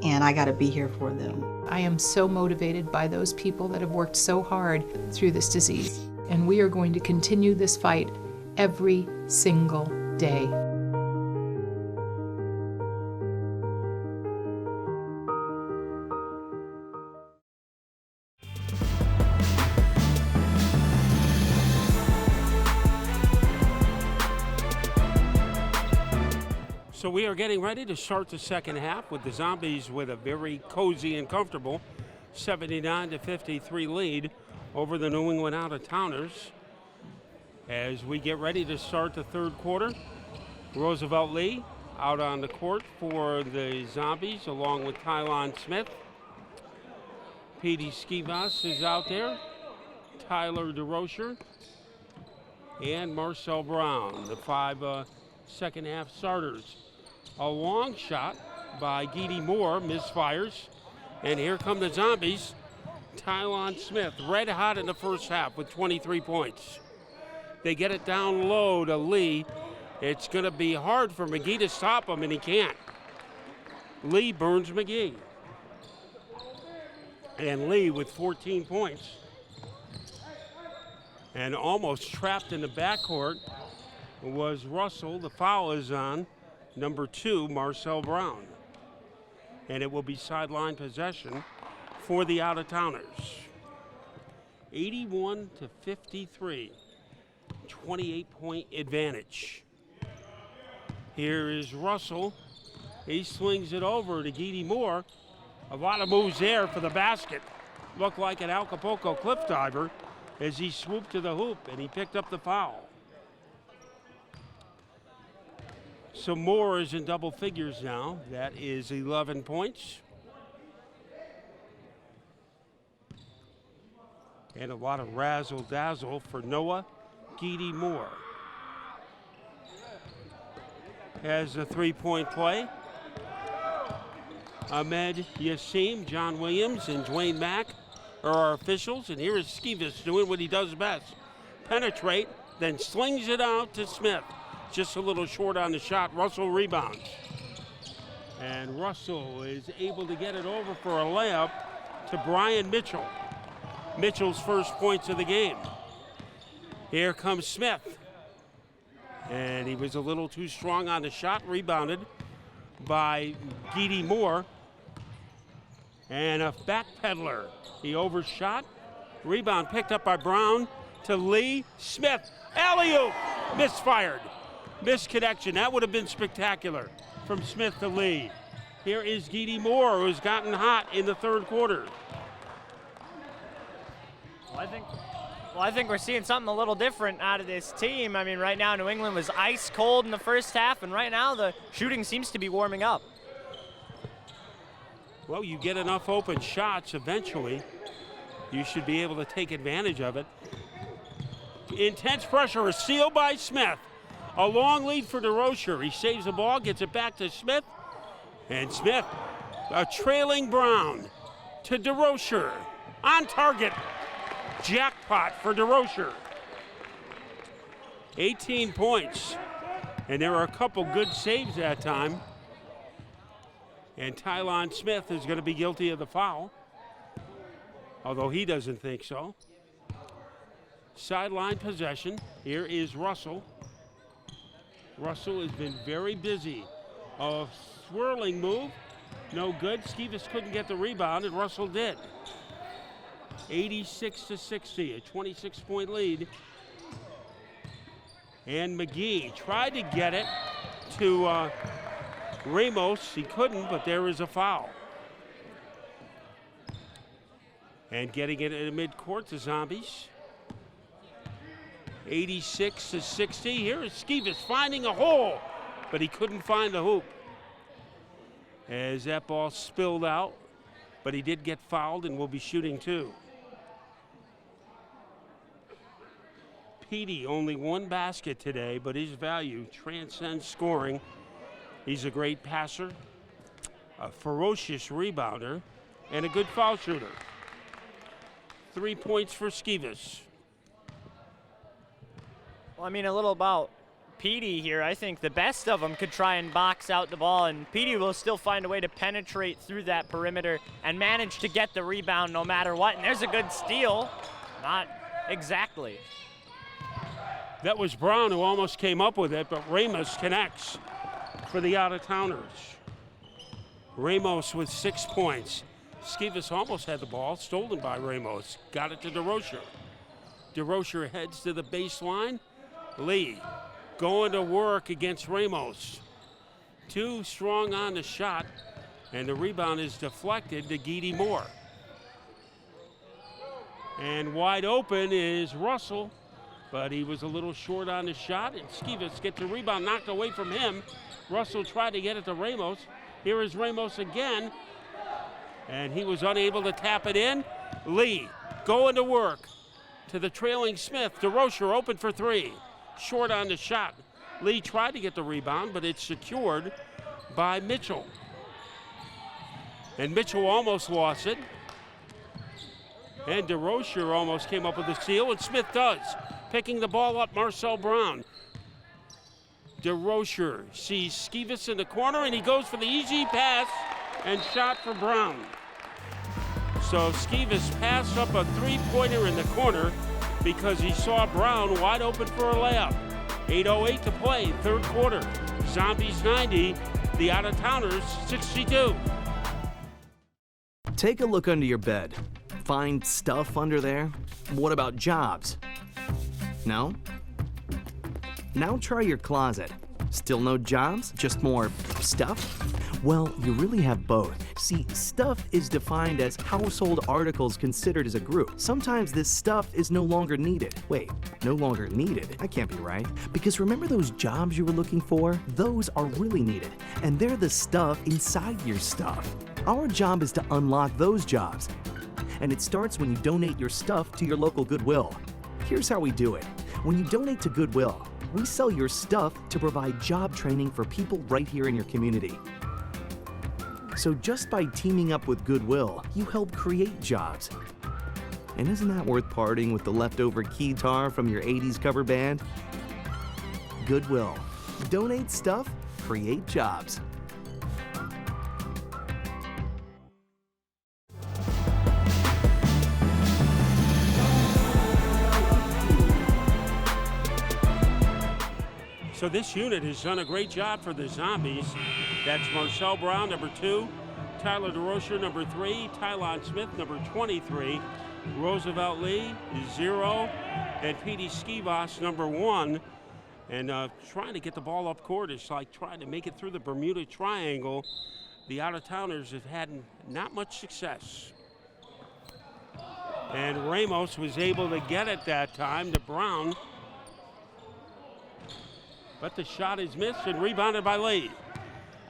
and I gotta be here for them. I am so motivated by those people that have worked so hard through this disease. And we are going to continue this fight every single day. So we are getting ready to start the second half with the Zombies with a very cozy and comfortable 79-53 lead over the New England Outtatowners. As we get ready to start the third quarter, Roosevelt Lee out on the court for the Zombies along with Tylon Smith. Petey Skivas is out there, Tyler DeRocher, and Marcel Brown, the 5 second half starters. A long shot by Geedy Moore misfires, and here come the Zombies. Tylon Smith, red hot in the first half with 23 points. They get it down low to Lee. It's going to be hard for McGee to stop him, and he can't. Lee burns McGee. And Lee with 14 points. And almost trapped in the backcourt was Russell. The foul is on number 2, Marcel Brown. And it will be sideline possession for the Outtatowners. 81-53, 28-point advantage. Here is Russell. He slings it over to Geedy Moore. A lot of moves there for the basket. Looked like an Acapulco cliff diver as he swooped to the hoop, and he picked up the foul. So Moore is in double figures now. That is 11 points. And a lot of razzle-dazzle for Noah Geedy Moore. Has a three-point play. Ahmed Yassim, John Williams, and Dwayne Mack are our officials. And here is Skivas doing what he does best. Penetrate, then slings it out to Smith. just a little short on the shot. Russell rebounds. And Russell is able to get it over for a layup to Brian Mitchell. Mitchell's first points of the game. Here comes Smith. And he was a little too strong on the shot, rebounded by Geedy Moore. And a backpedaler. He overshot. Rebound picked up by Brown to Lee. Smith, alley-oop, misfired. Misconnection, that would have been spectacular from Smith to Lee. Here is Geedy Moore, who's gotten hot in the third quarter. Well, I think we're seeing something a little different out of this team. I mean, right now New England was ice cold in the first half, and right now the shooting seems to be warming up. Well, you get enough open shots eventually, you should be able to take advantage of it. Intense pressure, a steal by Smith. A long lead for DeRocher. He saves the ball, gets it back to Smith. And Smith, a trailing Brown to DeRocher. On target. Jackpot for DeRocher. 18 points. And there are a couple good saves that time. And Tylon Smith is going to be guilty of the foul, although he doesn't think so. Sideline possession. Here is Russell. Russell has been very busy. A swirling move, no good. Skivas couldn't get the rebound, and Russell did. 86-60, a 26-point lead. And McGee tried to get it to Ramos. He couldn't, but there is a foul. And getting it in midcourt to Zombies. 86-60. Here is Skivas finding a hole, but he couldn't find the hoop. As that ball spilled out, but he did get fouled and will be shooting two. Petey only one basket today, but his value transcends scoring. He's a great passer, a ferocious rebounder, and a good foul shooter. 3 points for Skivas. Well, I mean, a little about Petey here. I think the best of them could try and box out the ball, and Petey will still find a way to penetrate through that perimeter and manage to get the rebound no matter what. And there's a good steal. Not exactly. That was Brown who almost came up with it, but Ramos connects for the Outtatowners. Ramos with 6 points. Skivas almost had the ball, stolen by Ramos. Got it to DeRocher. DeRocher heads to the baseline. Lee going to work against Ramos. Too strong on the shot, and the rebound is deflected to Geedy Moore. And wide open is Russell, but he was a little short on the shot, and Skivas gets the rebound knocked away from him. Russell tried to get it to Ramos. Here is Ramos again, and he was unable to tap it in. Lee going to work to the trailing Smith. DeRocher open for three. Short on the shot. Lee tried to get the rebound, but it's secured by Mitchell. And Mitchell almost lost it. And DeRocher almost came up with the steal, and Smith does. Picking the ball up, Marcel Brown. DeRocher sees Skivas in the corner, and he goes for the easy pass and shot for Brown. So Skivas passed up a three-pointer in the corner because he saw Brown wide open for a layup. 8:08 to play, third quarter. Zombies 90, the Outtatowners 62. Take a look under your bed. Find stuff under there? What about jobs? No? Now try your closet. Still no jobs? Just more stuff? Well, you really have both. See, stuff is defined as household articles considered as a group. Sometimes this stuff is no longer needed. Wait, no longer needed? That can't be right. Because remember those jobs you were looking for? Those are really needed, and they're the stuff inside your stuff. Our job is to unlock those jobs, and it starts when you donate your stuff to your local Goodwill. Here's how we do it. When you donate to Goodwill, we sell your stuff to provide job training for people right here in your community. So just by teaming up with Goodwill, you help create jobs. And isn't that worth parting with the leftover keytar from your 80s cover band? Goodwill, Donate stuff, create jobs. So this unit has done a great job for the Zombies. That's Marcel Brown, number 2, Tyler DeRocher, number 3, Tylon Smith, number 23, Roosevelt Lee, 0, and Petey Skivas, number 1. And trying to get the ball up court is like trying to make it through the Bermuda Triangle. The out-of-towners have had not much success. And Ramos was able to get it that time to Brown. But the shot is missed and rebounded by Lee.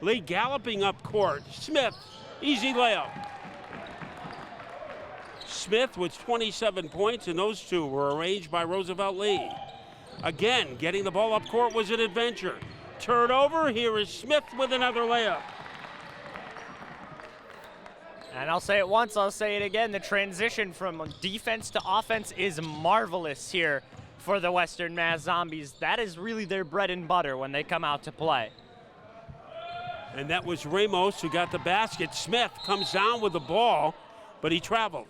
Lee galloping up court. Smith, easy layup. Smith with 27 points, and those two were arranged by Roosevelt Lee. Again, getting the ball up court was an adventure. Turnover, here is Smith with another layup. And I'll say it once, I'll say it again. The transition from defense to offense is marvelous here for the Western Mass Zombies. That is really their bread and butter when they come out to play. And that was Ramos who got the basket. Smith comes down with the ball, but he traveled.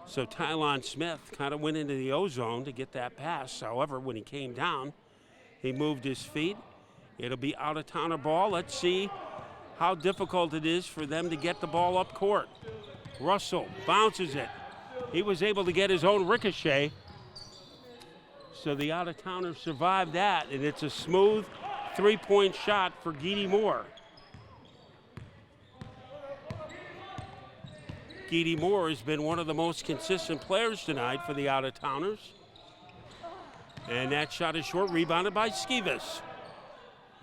So Tylon Smith kind of went into the O-zone to get that pass. However, when he came down, he moved his feet. It'll be out-of-towner ball. Let's see how difficult it is for them to get the ball up court. Russell bounces it. He was able to get his own ricochet. So the out-of-towners survived that, and it's a smooth three-point shot for Geedy Moore. Geedy Moore has been one of the most consistent players tonight for the out-of-towners. And that shot is short, rebounded by Skivas.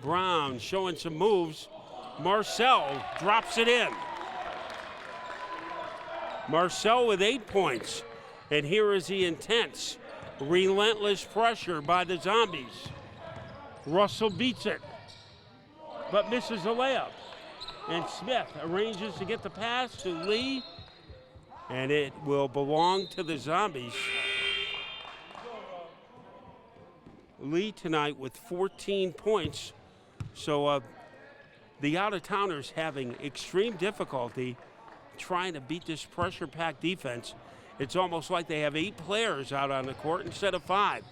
Brown showing some moves. Marcel drops it in. Marcel with 8 points. And here is the intense, relentless pressure by the Zombies. Russell beats it, but misses a layup. And Smith arranges to get the pass to Lee, and it will belong to the Zombies. Lee tonight with 14 points. So the out-of-towners having extreme difficulty trying to beat this pressure-packed defense. It's almost like they have 8 players out on the court instead of 5.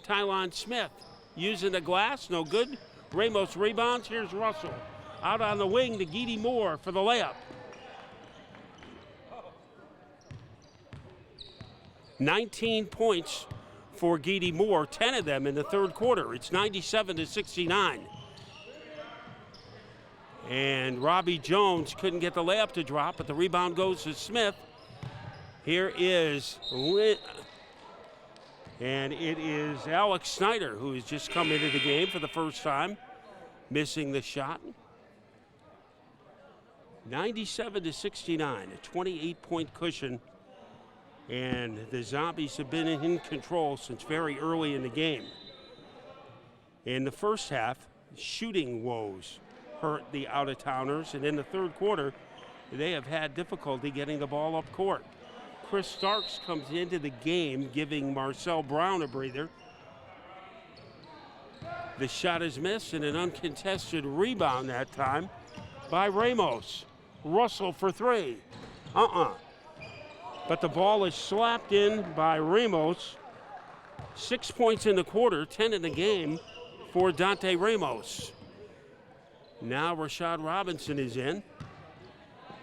Tylon Smith using the glass, no good. Ramos rebounds, here's Russell. Out on the wing to Geedy Moore for the layup. 19 points for Geedy Moore, 10 of them in the third quarter. It's 97-69. And Robbie Jones couldn't get the layup to drop, but the rebound goes to Smith. Here is and it is Alex Snyder who has just come into the game for the first time, missing the shot. 97-69, a 28-point cushion. And the Zombies have been in control since very early in the game. In the first half, shooting woes hurt the out-of-towners, and in the third quarter, they have had difficulty getting the ball up court. Chris Starks comes into the game, giving Marcel Brown a breather. The shot is missed, and an uncontested rebound that time by Ramos. Russell for 3. But the ball is slapped in by Ramos. 6 points in the quarter, 10 in the game for Dante Ramos. Now Rashad Robinson is in.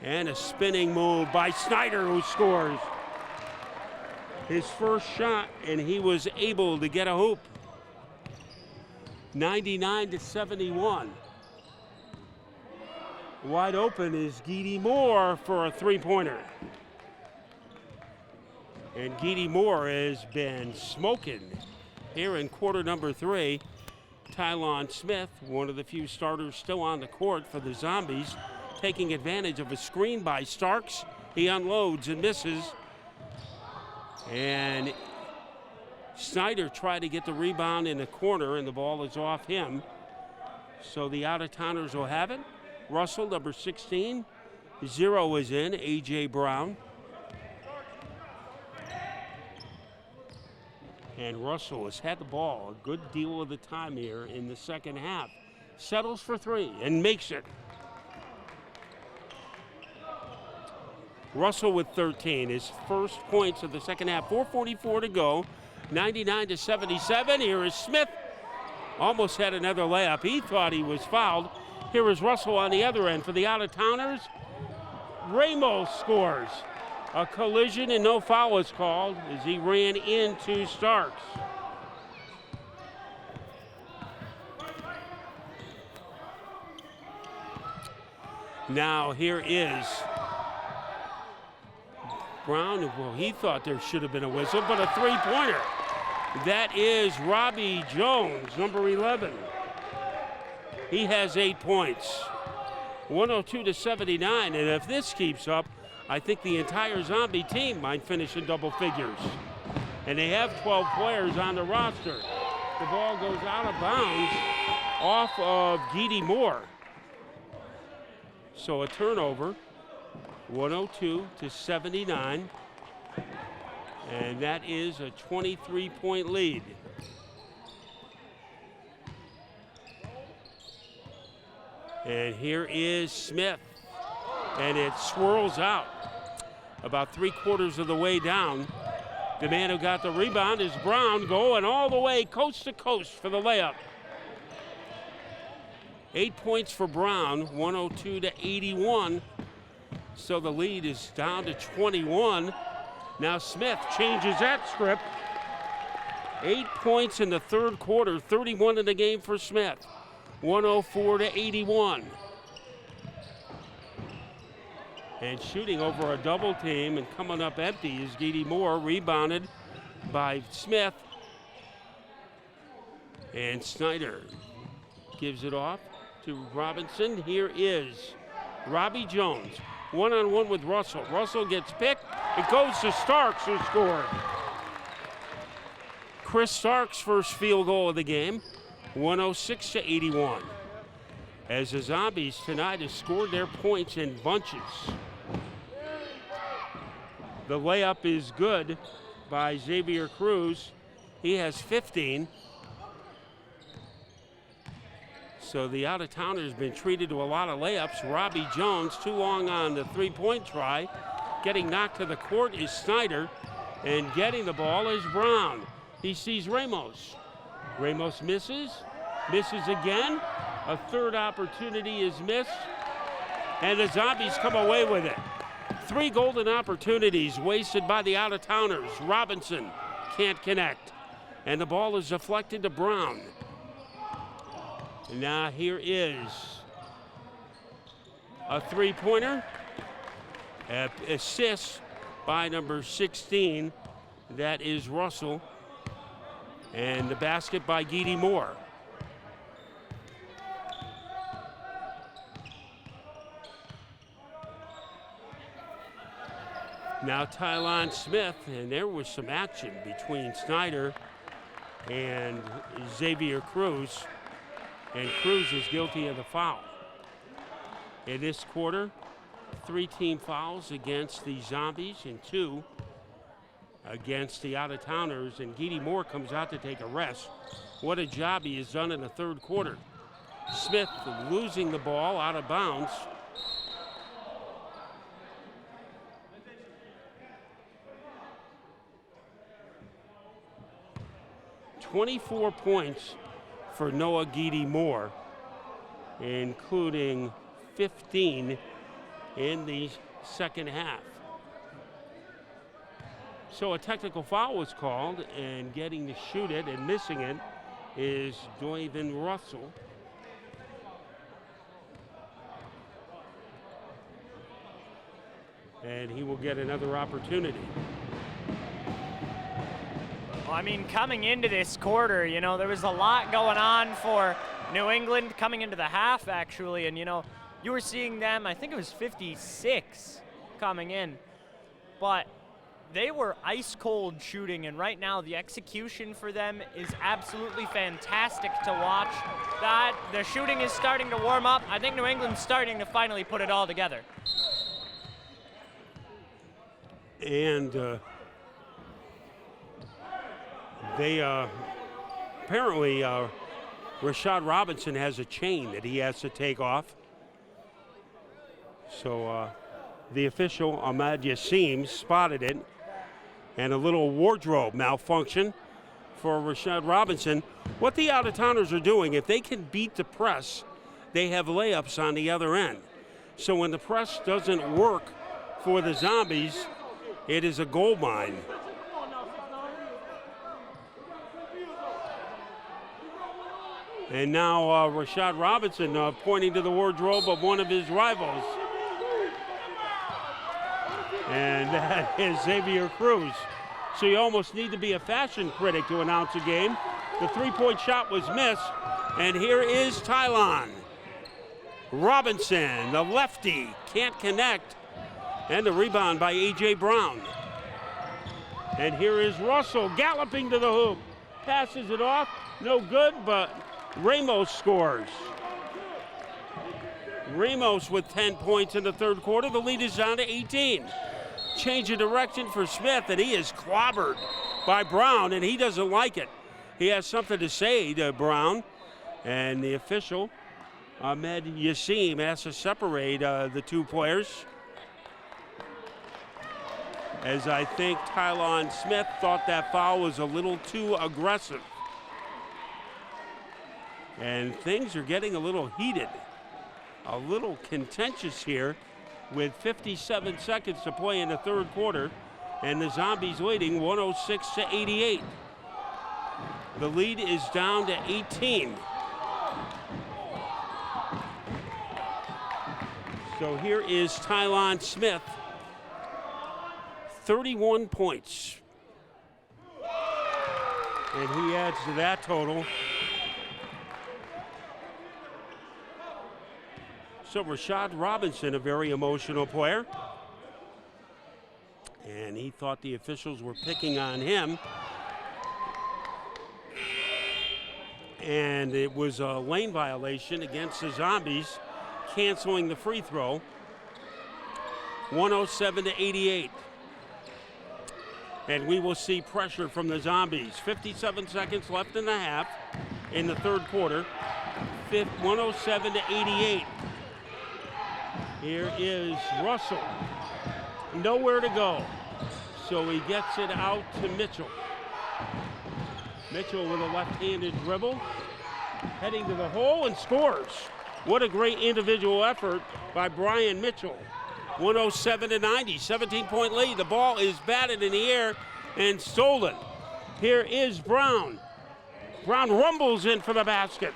And a spinning move by Snyder, who scores his first shot, and he was able to get a hoop. 99-71. Wide open is Geedy Moore for a three-pointer. And Geedy Moore has been smoking here in quarter number 3. Tylon Smith, one of the few starters still on the court for the Zombies, taking advantage of a screen by Starks. He unloads and misses. And Snyder tried to get the rebound in the corner, and the ball is off him. So the out-of-towners will have it. Russell, number 16. 0 is in, A.J. Brown. And Russell has had the ball a good deal of the time here in the second half. Settles for three and makes it. Russell with 13, his first points of the second half. 4:44 to go, 99-77. Here is Smith. Almost had another layup. He thought he was fouled. Here is Russell on the other end for the out-of-towners. Ramos scores. A collision and no foul was called as he ran into Starks. Now here is Brown. Well, he thought there should have been a whistle, but a three-pointer. That is Robbie Jones, number 11. He has 8 points. 102-79, and if this keeps up, I think the entire Zombie team might finish in double figures. And they have 12 players on the roster. The ball goes out of bounds off of Geedy Moore. So a turnover, 102-79. And that is a 23-point lead. And here is Smith. And it swirls out about 3/4 of the way down. The man who got the rebound is Brown, going all the way coast to coast for the layup. 8 points for Brown, 102-81. So the lead is down to 21. Now Smith changes that script. 8 points in the third quarter, 31 in the game for Smith. 104-81. And shooting over a double team and coming up empty is Geedy Moore, rebounded by Smith. And Snyder gives it off to Robinson. Here is Robbie Jones, one-on-one with Russell. Russell gets picked. It goes to Starks, who scored. Chris Starks' first field goal of the game, 106-81. As the Zombies tonight have scored their points in bunches. The layup is good by Xavier Cruz. He has 15. So the out-of-towner has been treated to a lot of layups. Robbie Jones, too long on the three-point try. Getting knocked to the court is Snyder, and getting the ball is Brown. He sees Ramos. Ramos misses again. A third opportunity is missed, and the Zombies come away with it. 3 golden opportunities wasted by the out-of-towners. Robinson can't connect, and the ball is deflected to Brown. And now here is a three-pointer. Assist by number 16. That is Russell. And the basket by Geedy Moore. Now Tylon Smith, and there was some action between Snyder and Xavier Cruz. And Cruz is guilty of the foul. In this quarter, 3 team fouls against the Zombies and 2 against the out-of-towners, and Geedy Moore comes out to take a rest. What a job he has done in the third quarter. Smith losing the ball out of bounds. .24 points for Noah Geedy Moore, including 15 in the second half. So a technical foul was called, and getting to shoot it and missing it is Doyven Russell. And he will get another opportunity. Well, I mean, coming into this quarter, you know, there was a lot going on for New England coming into the half, actually. And, you know, you were seeing them, I think it was 56 coming in. But they were ice cold shooting, and right now the execution for them is absolutely fantastic to watch. That the shooting is starting to warm up. I think New England's starting to finally put it all together. And They apparently Rashad Robinson has a chain that he has to take off. So the official, Ahmad Yassim, spotted it, and a little wardrobe malfunction for Rashad Robinson. What the Out-of-Towners are doing, if they can beat the press, they have layups on the other end. So when the press doesn't work for the Zombies, it is a gold mine. And now Rashad Robinson pointing to the wardrobe of one of his rivals. And that is Xavier Cruz. So you almost need to be a fashion critic to announce a game. The three-point shot was missed, and here is Tylon. Robinson, the lefty, can't connect, and the rebound by A.J. Brown. And here is Russell galloping to the hoop. Passes it off, no good, but Ramos scores. Ramos with 10 points in the third quarter. The lead is down to 18. Change of direction for Smith, and he is clobbered by Brown, and he doesn't like it. He has something to say to Brown, and the official, Ahmed Yassim, has to separate the two players, as I think Tylon Smith thought that foul was a little too aggressive. And things are getting a little heated, a little contentious here, with 57 seconds to play in the third quarter, and the Zombies leading 106-88. The lead is down to 18. So here is Tylon Smith, 31 points. And he adds to that total. So Rashad Robinson, a very emotional player. And he thought the officials were picking on him. And it was a lane violation against the Zombies, canceling the free throw. 107-88. And we will see pressure from the Zombies. 57 seconds left in the half in the third quarter. 107-88. Here is Russell. Nowhere to go. So he gets it out to Mitchell. Mitchell with a left-handed dribble, heading to the hole and scores. What a great individual effort by Brian Mitchell. 107-90, 17-point lead. The ball is batted in the air and stolen. Here is Brown. Brown rumbles in for the basket.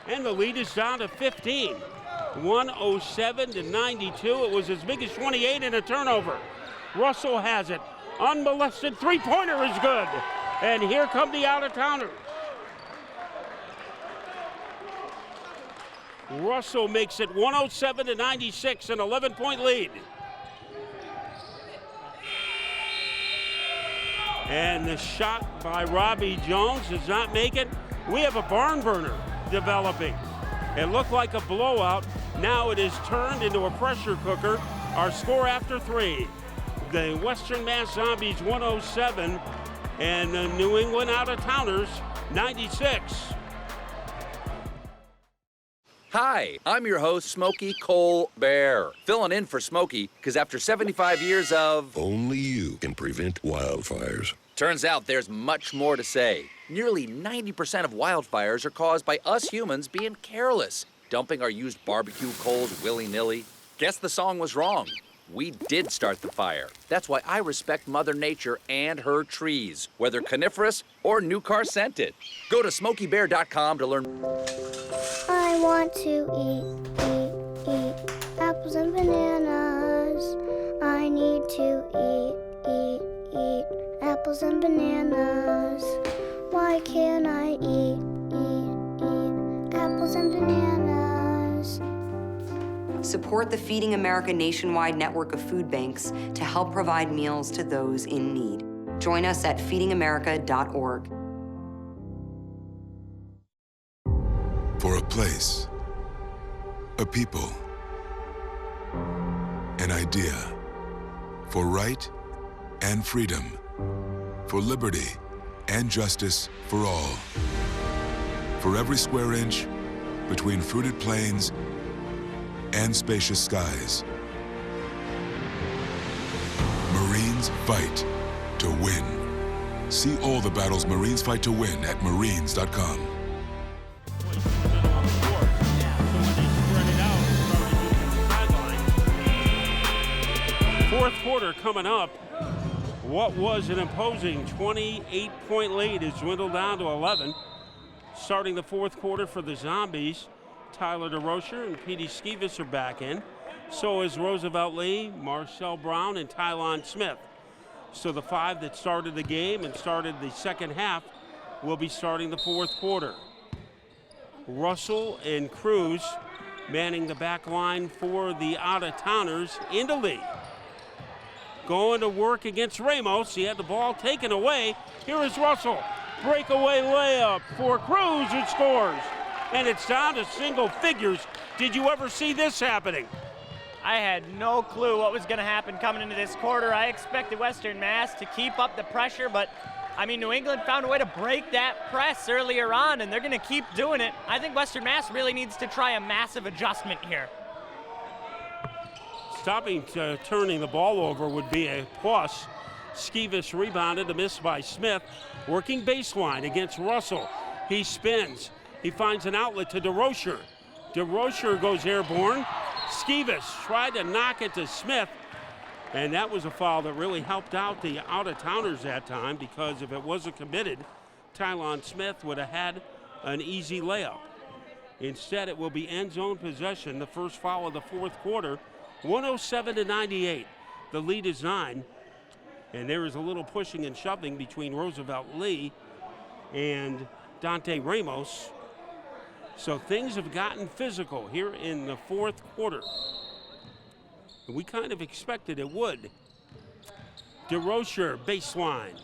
And the lead is down to 15. 107-92. It was as big as 28 and a turnover. Russell has it. Unmolested three-pointer is good. And here come the Out-of-Towners. Russell makes it 107-96, an 11-point lead. And the shot by Robbie Jones does not make it. We have a barn burner developing. It looked like a blowout. Now it is turned into a pressure cooker. Our score after three. The Western Mass Zombies 107 and the New England Out-of-Towners 96. Hi, I'm your host, Smokey Cole Bear. Filling in for Smokey, because after 75 years of... Only you can prevent wildfires. Turns out there's much more to say. Nearly 90% of wildfires are caused by us humans being careless, dumping our used barbecue coals willy-nilly. Guess the song was wrong. We did start the fire. That's why I respect Mother Nature and her trees, whether coniferous or new car scented. Go to SmokeyBear.com to learn. I want to eat apples and bananas. I need to eat apples and bananas. Why can't I eat apples and bananas? Support the Feeding America nationwide network of food banks to help provide meals to those in need. Join us at feedingamerica.org. For a place, a people, an idea, for right and freedom, for liberty and justice for all. For every square inch between fruited plains and spacious skies. Marines fight to win. See all the battles Marines fight to win at marines.com. Fourth quarter coming up. What was an imposing 28-point lead is dwindled down to 11. Starting the fourth quarter for the Zombies, Tyler DeRocher and Petey Skivas are back in. So is Roosevelt Lee, Marcel Brown, and Tylon Smith. So the five that started the game and started the second half will be starting the fourth quarter. Russell and Cruz manning the back line for the out-of-towners into Lee. Going to work against Ramos. He had the ball taken away. Here is Russell. Breakaway layup for Cruz, who scores. And it's down to single figures. Did you ever see this happening? I had no clue what was going to happen coming into this quarter. I expected Western Mass to keep up the pressure, but I mean, New England found a way to break that press earlier on, and they're going to keep doing it. I think Western Mass really needs to try a massive adjustment here. Stopping turning the ball over would be a plus. Skivas rebounded, a miss by Smith. Working baseline against Russell. He spins. He finds an outlet to DeRocher. DeRocher goes airborne. Skivas tried to knock it to Smith, and that was a foul that really helped out the out-of-towners that time, because if it wasn't committed, Tylon Smith would have had an easy layup. Instead, it will be end zone possession, the first foul of the fourth quarter, 107-98. The lead is 9, and there is a little pushing and shoving between Roosevelt Lee and Dante Ramos. So things have gotten physical here in the fourth quarter. We kind of expected it would. DeRocher, baseline.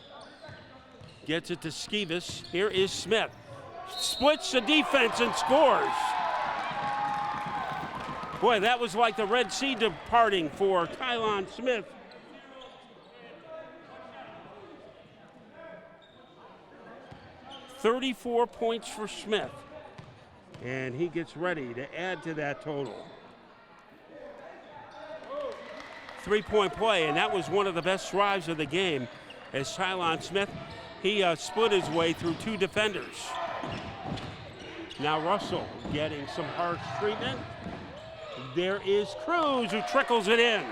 Gets it to Skivas. Here is Smith. Splits the defense and scores. Boy, that was like the Red Sea departing for Tylon Smith. $34 points for Smith. And he gets ready to add to that total. Three-point play, and that was one of the best drives of the game, as Tylon Smith, he split his way through two defenders. Now Russell getting some harsh treatment. There is Cruz, who trickles it in.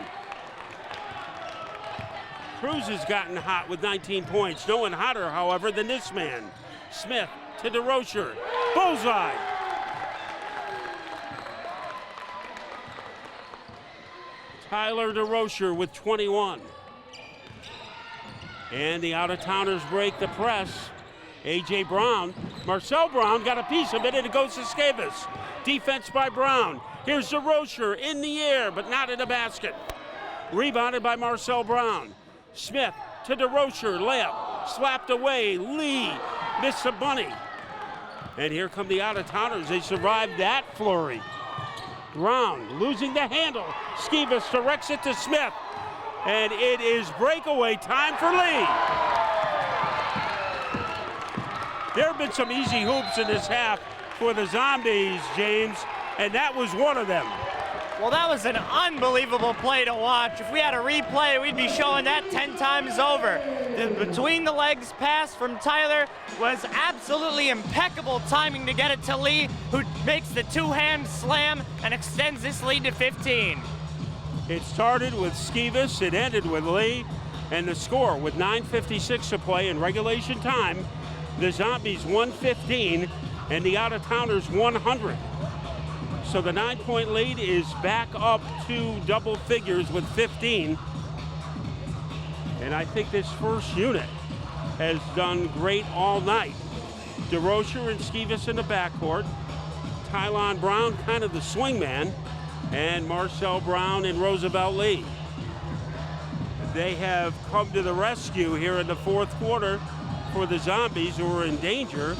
Cruz has gotten hot with 19 points. No one hotter, however, than this man. Smith to DeRocher. Bullseye. Tyler DeRocher with 21. And the out-of-towners break the press. A.J. Brown, Marcel Brown got a piece of it, and it goes to Skivas. Defense by Brown. Here's DeRocher in the air, but not in the basket. Rebounded by Marcel Brown. Smith to DeRocher, layup, slapped away. Lee missed a bunny. And here come the out-of-towners. They survived that flurry. Brown losing the handle. Skivas directs it to Smith. And it is breakaway time for Lee. There have been some easy hoops in this half for the Zombies, James, and that was one of them. Well, that was an unbelievable play to watch. If we had a replay, we'd be showing that 10 times over. The between the legs pass from Tyler was absolutely impeccable timing to get it to Lee, who makes the two-hand slam and extends this lead to 15. It started with Skivas, it ended with Lee, and the score with 9:56 to play in regulation time, the Zombies 115 and the out-of-towners 100. So the 9-point lead is back up to double figures with 15. And I think this first unit has done great all night. DeRocher and Skivas in the backcourt. Tylon Brown, kind of the swing man, and Marcel Brown and Roosevelt Lee. They have come to the rescue here in the fourth quarter for the Zombies, who are in danger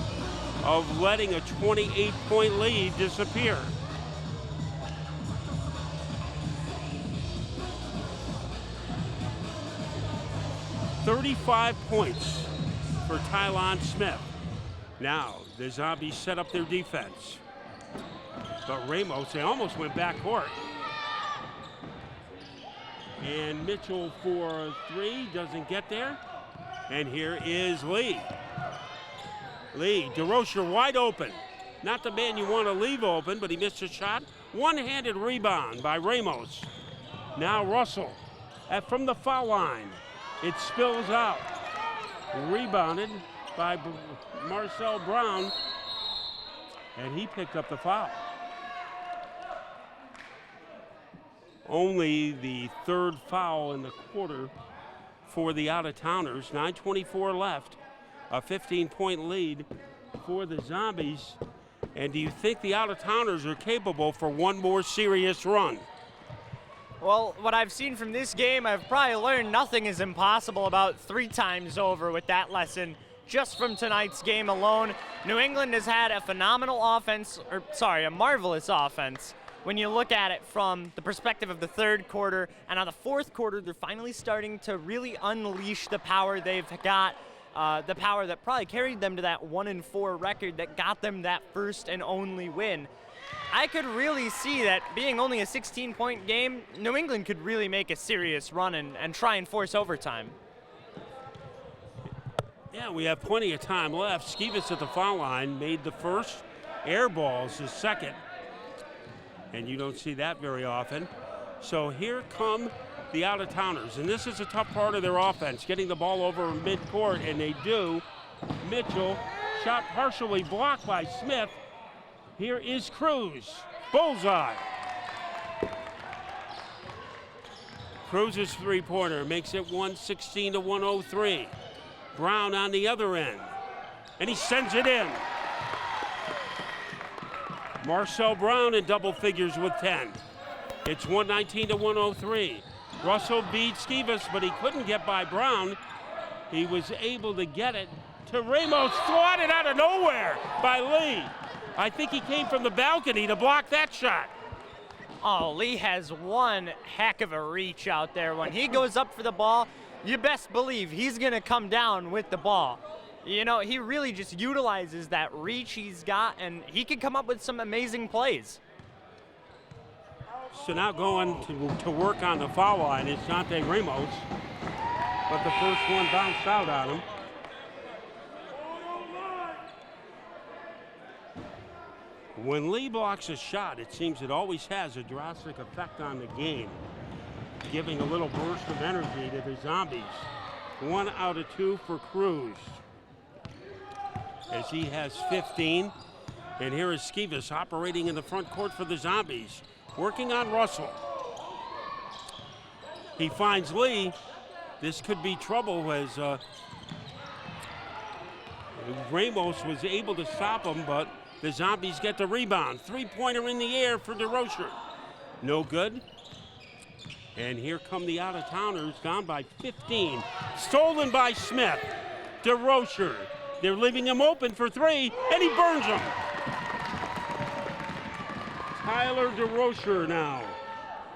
of letting a 28-point lead disappear. $35 points for Tylon Smith. Now, the Zombies set up their defense. But Ramos, they almost went backcourt. And Mitchell for 3, doesn't get there. And here is Lee. Lee, DeRocher wide open. Not the man you want to leave open, but he missed a shot. One-handed rebound by Ramos. Now Russell from the foul line. It spills out. Rebounded by Marcel Brown, and he picked up the foul. Only the 3rd foul in the quarter for the Out-of-Towners. 9:24 left, a 15-point lead for the Zombies. And do you think the Out-of-Towners are capable for one more serious run? Well, what I've seen from this game, I've probably learned nothing is impossible about 3 times over with that lesson just from tonight's game alone. New England has had a phenomenal offense, a marvelous offense. When you look at it from the perspective of the 3rd quarter, and on the 4th quarter, they're finally starting to really unleash the power they've got, the power that probably carried them to that 1-4 record that got them that first and only win. I could really see that being only a 16-point game, New England could really make a serious run and try and force overtime. Yeah, we have plenty of time left. Skivas at the foul line made the first. Airball's his second. And you don't see that very often. So here come the Out-of-Towners. And this is a tough part of their offense, getting the ball over midcourt, and they do. Mitchell, shot partially blocked by Smith. Here is Cruz. Bullseye. Cruz's three-pointer makes it 116-103. Brown on the other end. And he sends it in. Marcel Brown in double figures with 10. It's 119-103. Russell beat Skivas, but he couldn't get by Brown. He was able to get it to Ramos, swatted out of nowhere by Lee. I think he came from the balcony to block that shot. Oh, Lee has one heck of a reach out there. When he goes up for the ball, you best believe he's going to come down with the ball. You know, he really just utilizes that reach he's got, and he can come up with some amazing plays. So now going to work on the foul line is Jonte Ramos, but the first one bounced out on him. When Lee blocks a shot, it seems it always has a drastic effect on the game, giving a little burst of energy to the Zombies. 1 out of 2 for Cruz, as he has 15. And here is Skivas operating in the front court for the Zombies, working on Russell. He finds Lee. This could be trouble as Ramos was able to stop him, but the Zombies get the rebound. Three-pointer in the air for DeRocher. No good. And here come the Out-of-Towners, down by 15. Stolen by Smith. DeRocher. They're leaving him open for 3, and he burns him. Tyler DeRocher now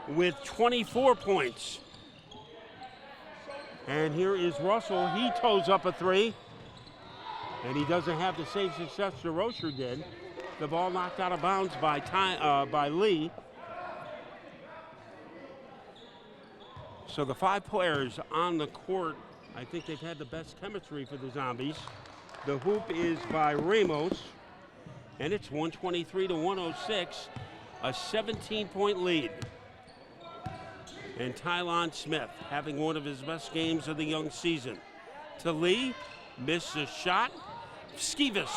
with 24 points. And here is Russell. He toes up a 3. And he doesn't have the same success DeRocher did. The ball knocked out of bounds by Lee. So the 5 players on the court, I think they've had the best chemistry for the Zombies. The hoop is by Ramos, and it's 123-106, a 17-point lead. And Tylon Smith having one of his best games of the young season. To Lee, missed a shot. Skivas,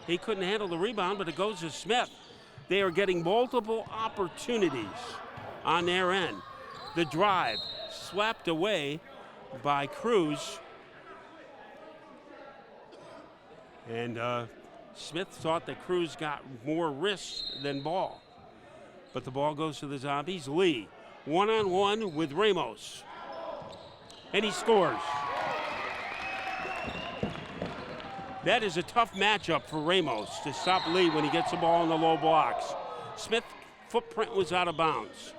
he couldn't handle the rebound, but it goes to Smith. They are getting multiple opportunities on their end. The drive swept away by Cruz. And Smith thought that Cruz got more wrist than ball. But the ball goes to the Zombies. Lee, one-on-one with Ramos. And he scores. That is a tough matchup for Ramos to stop Lee when he gets the ball in the low blocks. Smith's footprint was out of bounds.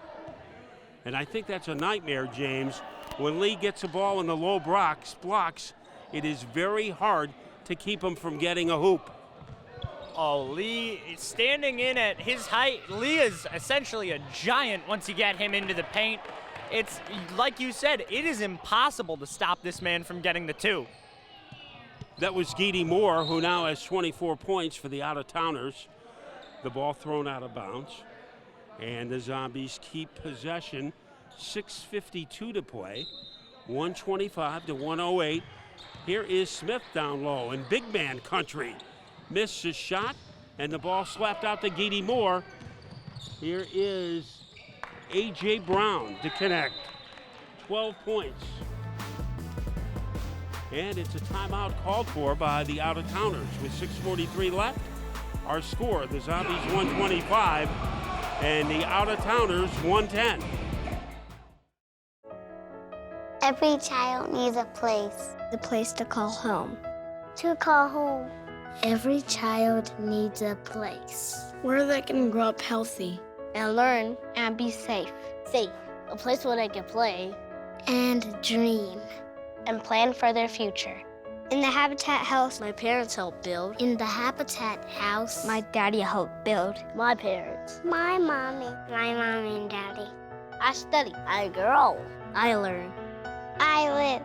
And I think that's a nightmare, James. When Lee gets the ball in the low blocks, it is very hard to keep them from getting a hoop. Oh, Lee is standing in at his height. Lee is essentially a giant once you get him into the paint. It's, like you said, it is impossible to stop this man from getting the 2. That was Geedy Moore, who now has 24 points for the Out-of-Towners. The ball thrown out of bounds. And the Zombies keep possession. 6:52 to play. 125 to 108. Here is Smith down low in big man country. Missed his shot, and the ball slapped out to Geedy Moore. Here is A.J. Brown to connect. 12 points. And it's a timeout called for by the Out-of-Towners with 6:43 left. Our score, the Zombies 125 and the Out-of-Towners 110. Every child needs a place to call home. To call home. Every child needs a place where they can grow up healthy and learn and be safe. Safe, a place where they can play and dream and plan for their future. In the Habitat house, my parents helped build. In the Habitat house, my daddy helped build. My parents. My mommy and daddy. I study. I grow. I learn. I live.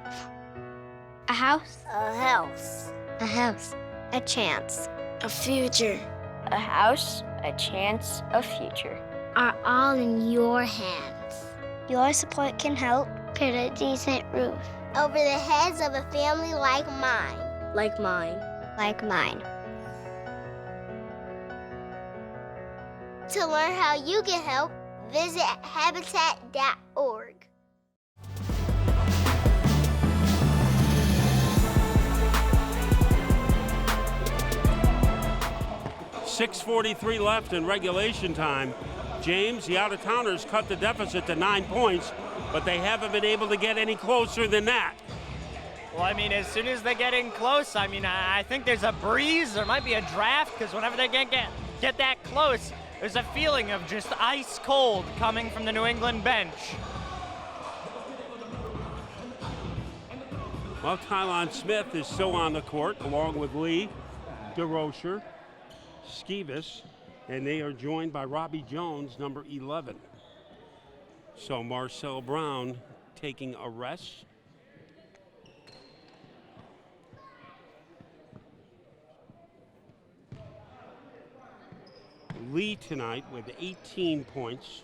A house. A house. A house. A chance. A future. A house, a chance, a future. Are all in your hands. Your support can help put a decent roof over the heads of a family like mine. Like mine. Like mine. To learn how you can help, visit habitat.org. 6:43 left in regulation time. James, the Out-of-Towners cut the deficit to 9 points, but they haven't been able to get any closer than that. Well, I mean, as soon as they get in close, I mean, I think there's a breeze. There might be a draft, because whenever they get that close, there's a feeling of just ice cold coming from the New England bench. Well, Tylon Smith is still on the court, along with Lee, DeRocher, Skeevis, and they are joined by Robbie Jones, number 11. So Marcel Brown taking a rest. Lee tonight with 18 points.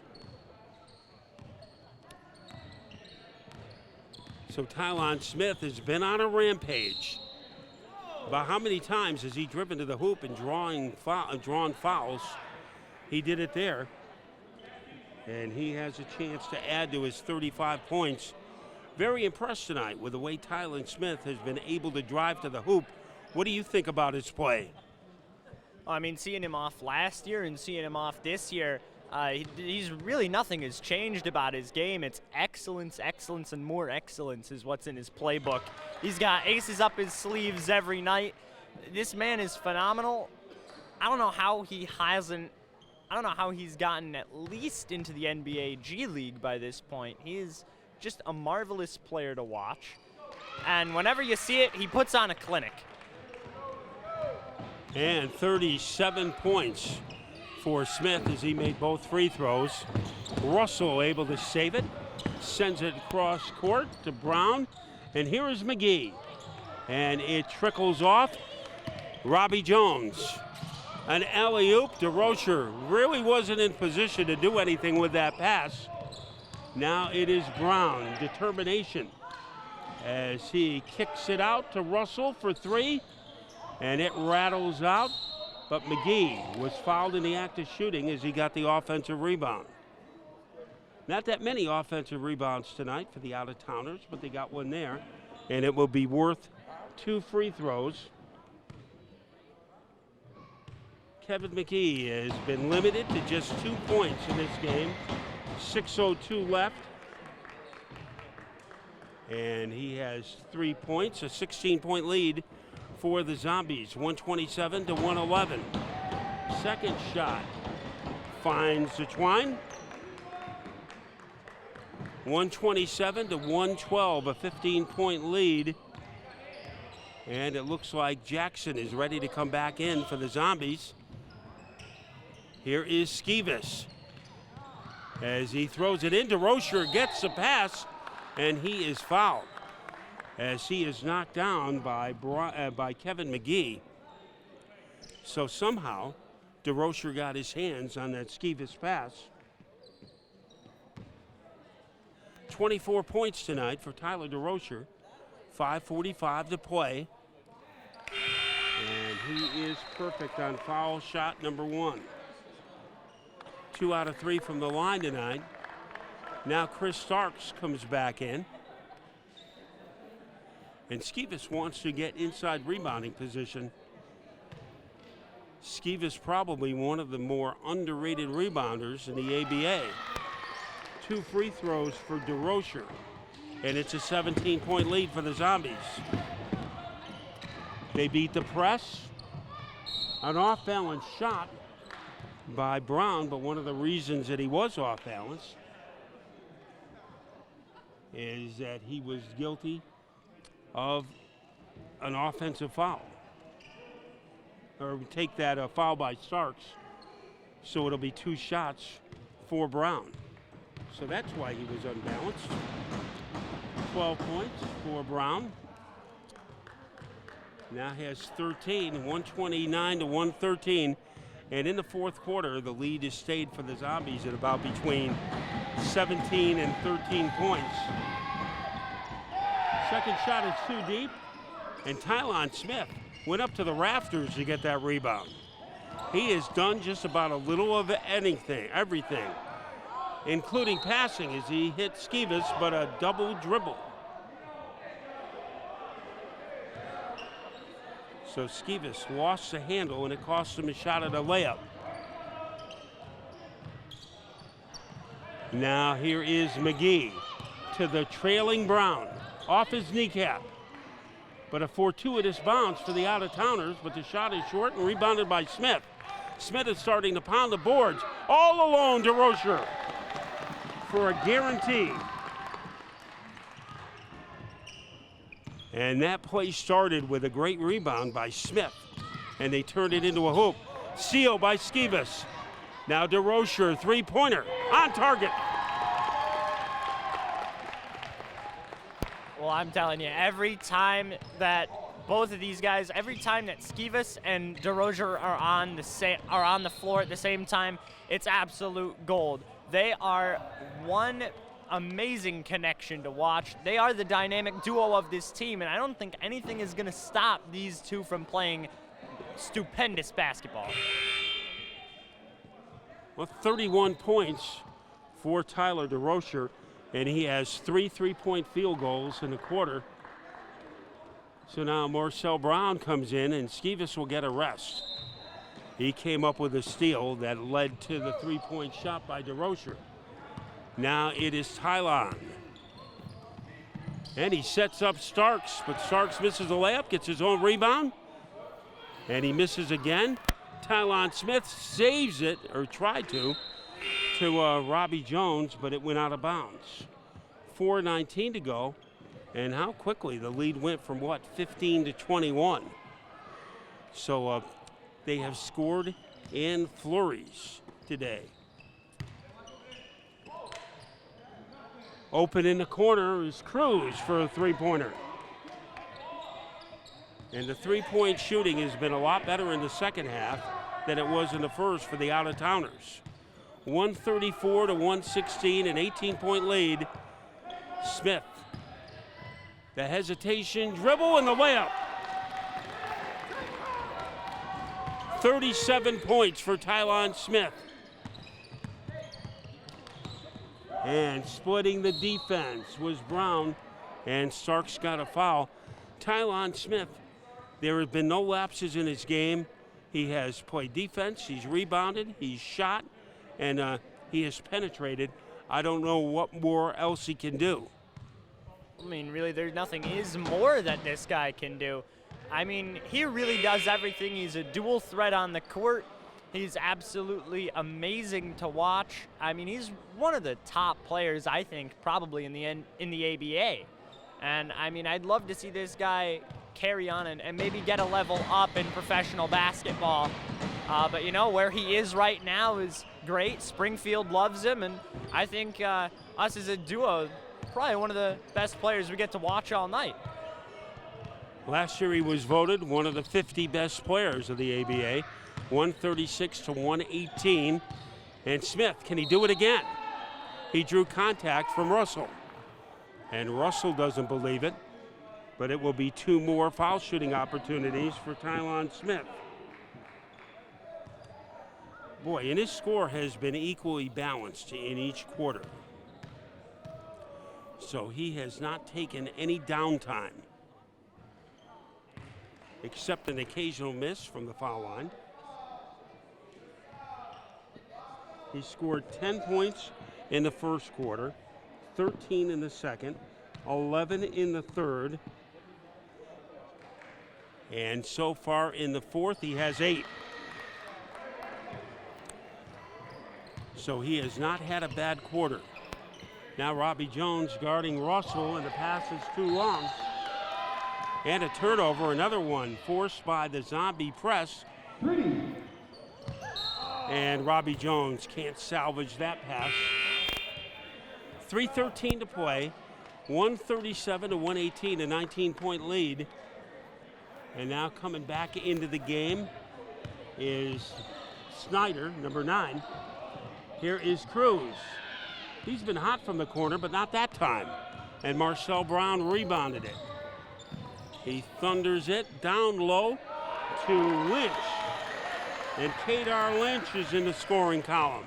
So Tylon Smith has been on a rampage. About how many times has he driven to the hoop and drawn fouls? He did it there. And he has a chance to add to his 35 points. Very impressed tonight with the way Tylon Smith has been able to drive to the hoop. What do you think about his play? I mean, seeing him off last year and seeing him off this year, he's really, nothing has changed about his game. It's excellence, excellence, and more excellence is what's in his playbook. He's got aces up his sleeves every night. This man is phenomenal. I don't know how he's gotten at least into the NBA G League by this point. He is just a marvelous player to watch. And whenever you see it, he puts on a clinic. And 37 points for Smith as he made both free throws. Russell able to save it, sends it across court to Brown, and here is McGee. And it trickles off. Robbie Jones. An alley-oop. DeRocher really wasn't in position to do anything with that pass. Now it is Brown. Determination as he kicks it out to Russell for three. And it rattles out, but McGee was fouled in the act of shooting as he got the offensive rebound. Not that many offensive rebounds tonight for the Out-of-Towners, but they got one there, and it will be worth 2 free throws. Kevin McGee has been limited to just 2 points in this game. 6:02 left. And he has 3 points, a 16-point lead for the Zombies, 127 to 111. Second shot finds the twine. 127 to 112, a 15-point lead And it looks like Jackson is ready to come back in for the Zombies. Here is Skivas. As he throws it in, DeRocher gets the pass, and he is fouled as he is knocked down by Kevin McGee. So somehow, DeRocher got his hands on that Skivas pass. 24 points tonight for Tyler DeRocher. 5:45 to play. And he is perfect on foul shot number 1. 2 out of 3 from the line tonight. Now Chris Starks comes back in. And Skivas wants to get inside rebounding position. Skivas probably one of the more underrated rebounders in the ABA. 2 free throws for DeRocher. And it's a 17-point lead for the Zombies. They beat the press. An off-balance shot by Brown, but one of the reasons that he was off balance is that he was guilty of an offensive foul. Or take that foul by Starks, so it'll be 2 shots for Brown. So that's why he was unbalanced. 12 points for Brown. Now has 13, 129 to 113. And in the fourth quarter, the lead has stayed for the Zombies at about between 17 and 13 points. Second shot is too deep, and Tylon Smith went up to the rafters to get that rebound. He has done just about a little of everything, including passing as he hit Skivas, but a double dribble. So Skivas lost the handle, and it cost him a shot at a layup. Now here is McGee to the trailing Brown, off his kneecap. But a fortuitous bounce for the out-of-towners, but the shot is short and rebounded by Smith. Smith is starting to pound the boards. All alone, DeRocher for a guarantee. And that play started with a great rebound by Smith, and they turned it into a hoop. Seal by Skivas. Now DeRocher, three-pointer, on target. Well, I'm telling you, every time that both of these guys, every time that Skivas and DeRocher are on the floor at the same time, it's absolute gold. They are one amazing connection to watch. They are the dynamic duo of this team, and I don't think anything is going to stop these two from playing stupendous basketball. Well, 31 points for Tyler DeRocher, and he has 3 3-point field goals in the quarter. So now Marcel Brown comes in, and Skivas will get a rest. He came up with a steal that led to the 3-point shot by DeRocher. Now it is Tylon. And he sets up Starks, but Starks misses a layup, gets his own rebound, and he misses again. Tylon Smith saves it, or tried to Robbie Jones, but it went out of bounds. 4:19 to go, and how quickly the lead went from, 15 to 21. So they have scored in flurries today. Open in the corner is Cruz for a three-pointer. And the three-point shooting has been a lot better in the second half than it was in the first for the out-of-towners. 134 to 116, an 18-point lead. Smith, the hesitation, dribble, and the layup. 37 points for Tylon Smith. And splitting the defense was Brown, and Starks got a foul. Tylon Smith, there have been no lapses in his game. He has played defense, he's rebounded, he's shot, and he has penetrated. I don't know what more else he can do. I mean, really, there's nothing is more that this guy can do. I mean, he really does everything. He's a dual threat on the court. He's absolutely amazing to watch. I mean, he's one of the top players, I think, probably in the ABA. And I mean, I'd love to see this guy carry on and maybe get a level up in professional basketball. But you know, where he is right now is great. Springfield loves him, and I think us as a duo, probably one of the best players we get to watch all night. Last year he was voted one of the 50 best players of the ABA, 136 to 118. And Smith, can he do it again? He drew contact from Russell. And Russell doesn't believe it, but it will be 2 more foul shooting opportunities for Tylon Smith. Boy, and his score has been equally balanced in each quarter. So he has not taken any downtime, except an occasional miss from the foul line. He scored 10 points in the first quarter, 13 in the second, 11 in the third, and so far in the fourth he has 8. So he has not had a bad quarter. Now Robbie Jones guarding Russell, and the pass is too long. And a turnover, another one forced by the Zombie press. And Robbie Jones can't salvage that pass. 3:13 to play, 137 to 118, a 19-point lead. And now coming back into the game is Snyder, number 9. Here is Cruz. He's been hot from the corner, but not that time. And Marcel Brown rebounded it. He thunders it down low to Lynch. And Kadar Lynch is in the scoring column.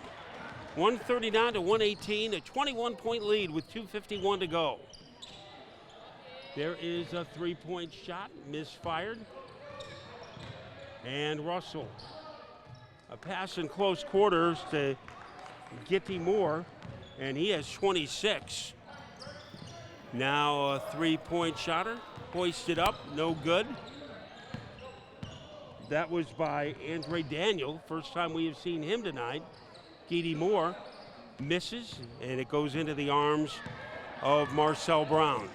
139 to 118, a 21-point lead with 2:51 to go. There is a 3-point shot, misfired. And Russell. A pass in close quarters to Gitty Moore, and he has 26. Now a 3-point shotter, hoisted up, no good. That was by Andre Daniel, first time we have seen him tonight. Gitty Moore misses, and it goes into the arms of Marcel Brown.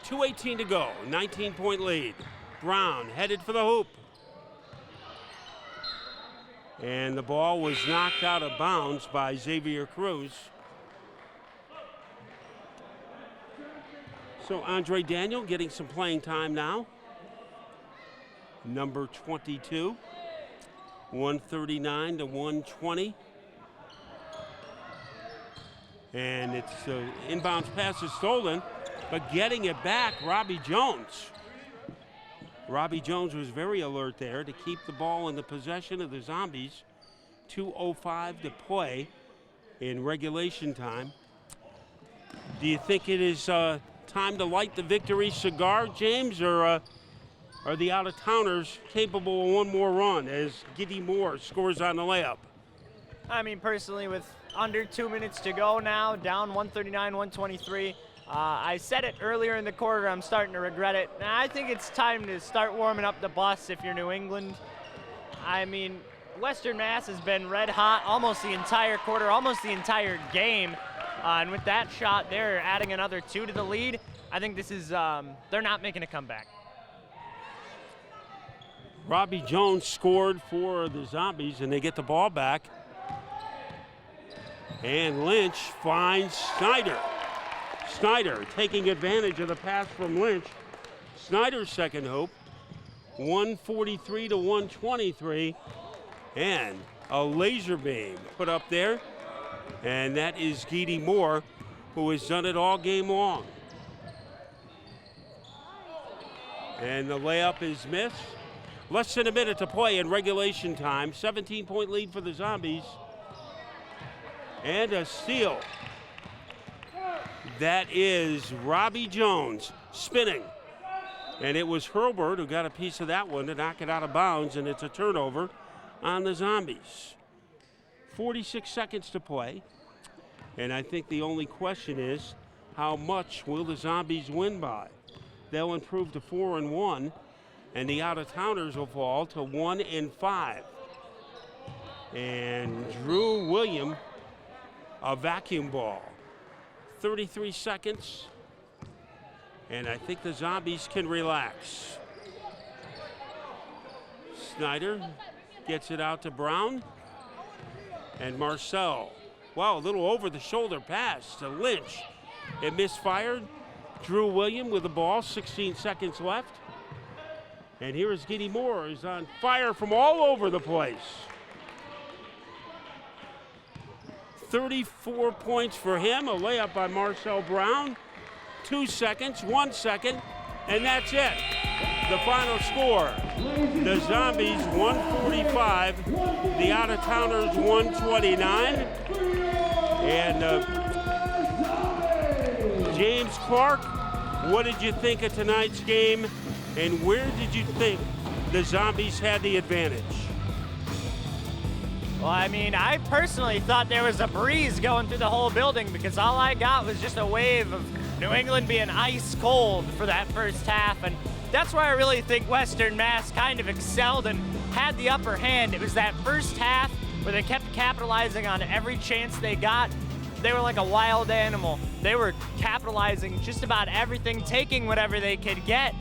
2:18 to go, 19-point lead. Brown headed for the hoop. And the ball was knocked out of bounds by Xavier Cruz. So Andre Daniel getting some playing time now. Number 22, 139 to 120. And it's inbounds pass is stolen, but getting it back, Robbie Jones. Robbie Jones was very alert there to keep the ball in the possession of the Zombies. 2:05 to play in regulation time. Do you think it is time to light the victory cigar, James, or are the Out-of-Towners capable of one more run as Gitty Moore scores on the layup? I mean, personally, with under 2 minutes to go now, down 139-123, I said it earlier in the quarter, I'm starting to regret it. I think it's time to start warming up the bus if you're New England. I mean, Western Mass has been red hot almost the entire quarter, almost the entire game. And with that shot, they're adding another 2 to the lead. I think this is, they're not making a comeback. Robbie Jones scored for the Zombies, and they get the ball back. And Lynch finds Snyder. Snyder taking advantage of the pass from Lynch. Snyder's second hoop, 143 to 123. And a laser beam put up there. And that is Gitty Moore, who has done it all game long. And the layup is missed. Less than a minute to play in regulation time. 17-point lead for the Zombies. And a steal. That is Robbie Jones spinning. And it was Hurlburt who got a piece of that one to knock it out of bounds, and it's a turnover on the Zombies. 46 seconds to play. And I think the only question is, how much will the Zombies win by? They'll improve to 4-1, and the Out-of-Towners will fall to 1-5. And Drew William, a vacuum ball. 33 seconds. And I think the Zombies can relax. Snyder gets it out to Brown. And Marcel. Wow, a little over the shoulder pass to Lynch. It misfired. Drew William with the ball, 16 seconds left. And here is Giddy Moore, who's on fire from all over the place. 34 points for him, a layup by Marcel Brown. 2 seconds, 1 second, and that's it. The final score, the Zombies 145, the Out-of-Towners 129. And James Clark, what did you think of tonight's game, and where did you think the Zombies had the advantage? Well, I mean, I personally thought there was a breeze going through the whole building because all I got was just a wave of New England being ice cold for that first half, and that's where I really think Western Mass kind of excelled and had the upper hand. It was that first half where they kept capitalizing on every chance they got. They were like a wild animal. They were capitalizing just about everything, taking whatever they could get.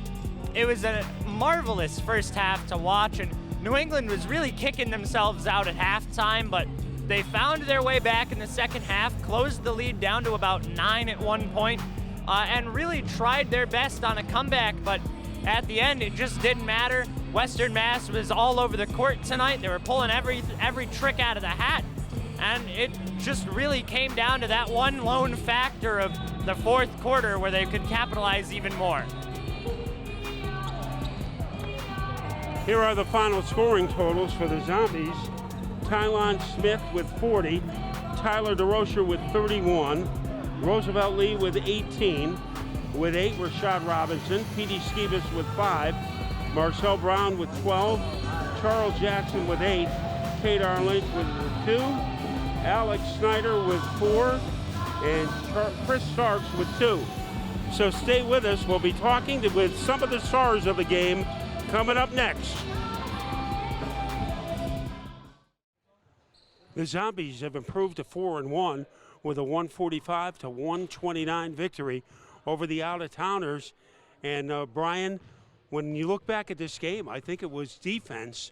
It was a marvelous first half to watch, and New England was really kicking themselves out at halftime, but they found their way back in the second half, closed the lead down to about 9 at one point, and really tried their best on a comeback, but at the end, it just didn't matter. Western Mass was all over the court tonight. They were pulling every trick out of the hat, and it just really came down to that one lone factor of the fourth quarter where they could capitalize even more. Here are the final scoring totals for the Zombies. Tylon Smith with 40, Tyler DeRocher with 31, Roosevelt Lee with 18, with 8, Rashad Robinson, P.D. Skibas with 5, Marcel Brown with 12, Charles Jackson with 8, Kadar Lynch with 2, Alex Snyder with 4, and Chris Starks with 2. So stay with us. We'll be talking with some of the stars of the game coming up next. The Zombies have improved to 4-1 with a 145 to 129 victory over the Out-of-Towners. And Brian, when you look back at this game, I think it was defense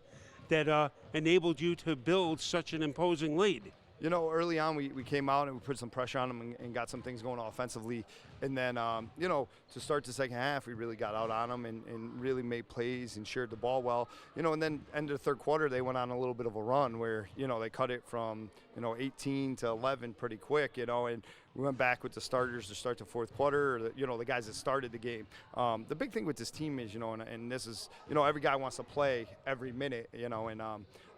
that enabled you to build such an imposing lead. You know, early on we came out and we put some pressure on them and got some things going offensively. And then, you know, to start the second half, we really got out on them and really made plays and shared the ball well. You know, and then end of the third quarter, they went on a little bit of a run where, you know, they cut it from, 18 to 11 pretty quick, and we went back with the starters to start the fourth quarter, or the guys that started the game. The big thing with this team is, and this is, every guy wants to play every minute, and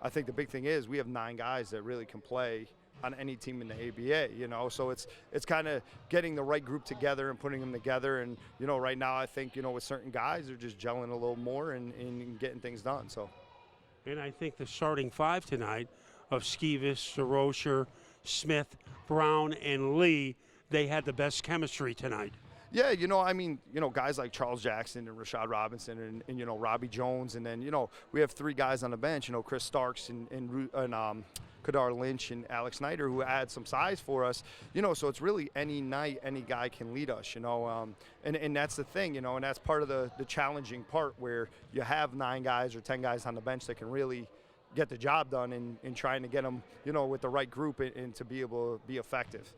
I think the big thing is we have 9 guys that really can play on any team in the ABA, so it's kind of getting the right group together and putting them together. And, right now I think, with certain guys, they're just gelling a little more and getting things done. So. And I think the starting 5 tonight of Skivas, DeRocher, Smith, Brown, and Lee, they had the best chemistry tonight. Yeah, guys like Charles Jackson and Rashad Robinson and Robbie Jones. And then, we have 3 guys on the bench, Chris Starks and Kadar Lynch and Alex Snyder, who add some size for us, so it's really any night, any guy can lead us, and that's the thing, and that's part of the challenging part where you have 9 guys or 10 guys on the bench that can really get the job done in trying to get them, with the right group and to be able to be effective.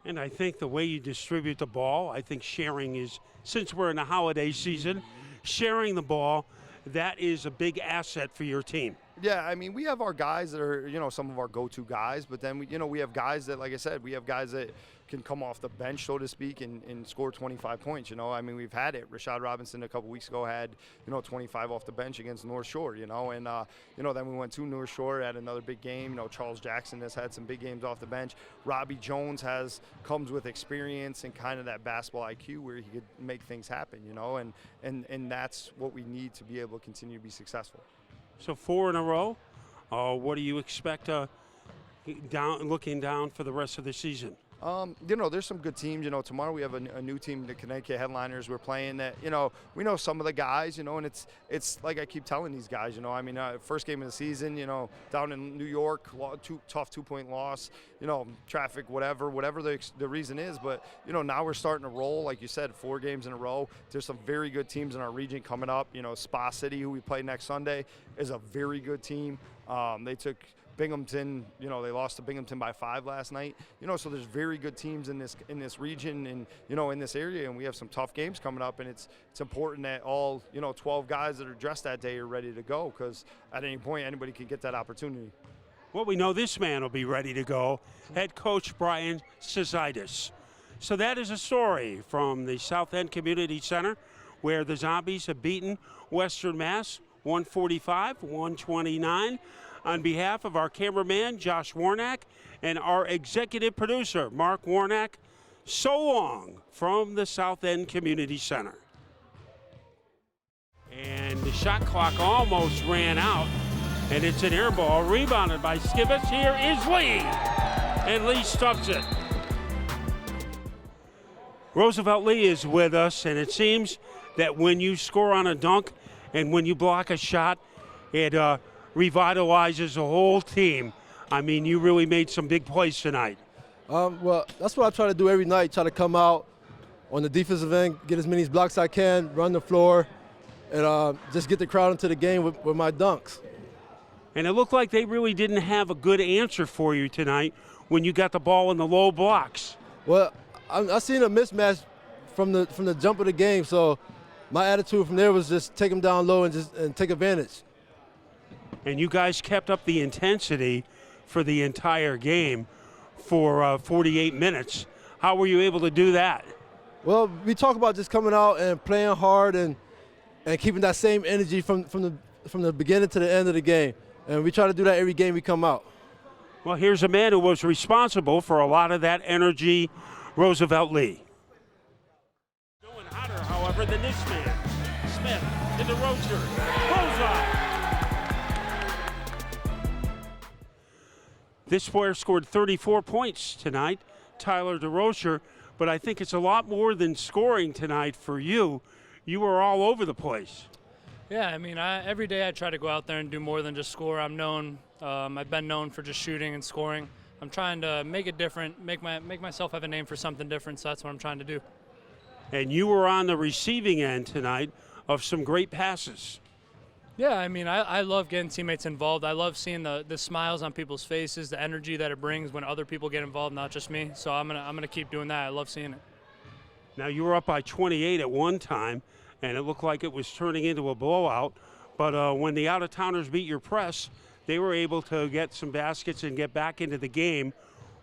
And I think the way you distribute the ball, I think sharing is, since we're in the holiday season, sharing the ball, that is a big asset for your team. Yeah, we have our guys that are, some of our go-to guys, but then, we have guys that, like I said, we have guys that can come off the bench, so to speak, and score 25 points, we've had it. Rashad Robinson a couple weeks ago had, 25 off the bench against North Shore, and, then we went to North Shore, had another big game. Charles Jackson has had some big games off the bench. Robbie Jones comes with experience and kind of that basketball IQ where he could make things happen, and that's what we need to be able to continue to be successful. So 4 in a row. What do you expect looking down for the rest of the season? You know, there's some good teams. You know, tomorrow we have a new team, the Connecticut Headliners. We're playing that. You know, we know some of the guys. You know, and it's like I keep telling these guys. You know, I mean, first game of the season. You know, down in New York, tough 2-point loss. You know, traffic, whatever the reason is. But you know, now we're starting to roll. Like you said, 4 games in a row. There's some very good teams in our region coming up. You know, Spa City, who we play next Sunday, is a very good team. They took Binghamton, you know, they lost to Binghamton by 5 last night. You know, so there's very good teams in this region and, you know, in this area, and we have some tough games coming up, and it's important that all, you know, 12 guys that are dressed that day are ready to go, because at any point anybody can get that opportunity. Well, we know this man will be ready to go, head coach Brian Cizaitis. So that is a story from the South End Community Center, where the Zombies have beaten Western Mass 145-129. On behalf of our cameraman, Josh Warnack, and our executive producer, Mark Warnack, so long from the South End Community Center. And the shot clock almost ran out, and it's an air ball rebounded by Skivets. Here is Lee, and Lee stuffs it. Roosevelt Lee is with us, and it seems that when you score on a dunk and when you block a shot, it revitalizes the whole team. I mean, you really made some big plays tonight. Well, that's what I try to do every night, try to come out on the defensive end, get as many blocks as I can, run the floor, and just get the crowd into the game with my dunks. And it looked like they really didn't have a good answer for you tonight when you got the ball in the low blocks. Well, I seen a mismatch from the jump of the game, so my attitude from there was just take them down low and take advantage. And you guys kept up the intensity for the entire game for 48 minutes. How were you able to do that? Well, we talk about just coming out and playing hard and keeping that same energy from the beginning to the end of the game. And we try to do that every game we come out. Well, here's a man who was responsible for a lot of that energy, Roosevelt Lee. Going hotter, however, than this man. Smith to the roaster. Bullseye. This player scored 34 points tonight, Tyler DeRocher, but I think it's a lot more than scoring tonight for you. You were all over the place. Yeah, I mean, every day I try to go out there and do more than just score. I've been known for just shooting and scoring. I'm trying to make it different, make myself have a name for something different, so that's what I'm trying to do. And you were on the receiving end tonight of some great passes. Yeah, I mean, I love getting teammates involved. I love seeing the smiles on people's faces, the energy that it brings when other people get involved, not just me. So I'm gonna keep doing that. I love seeing it. Now, you were up by 28 at one time, and it looked like it was turning into a blowout. But when the Out-of-Towners beat your press, they were able to get some baskets and get back into the game.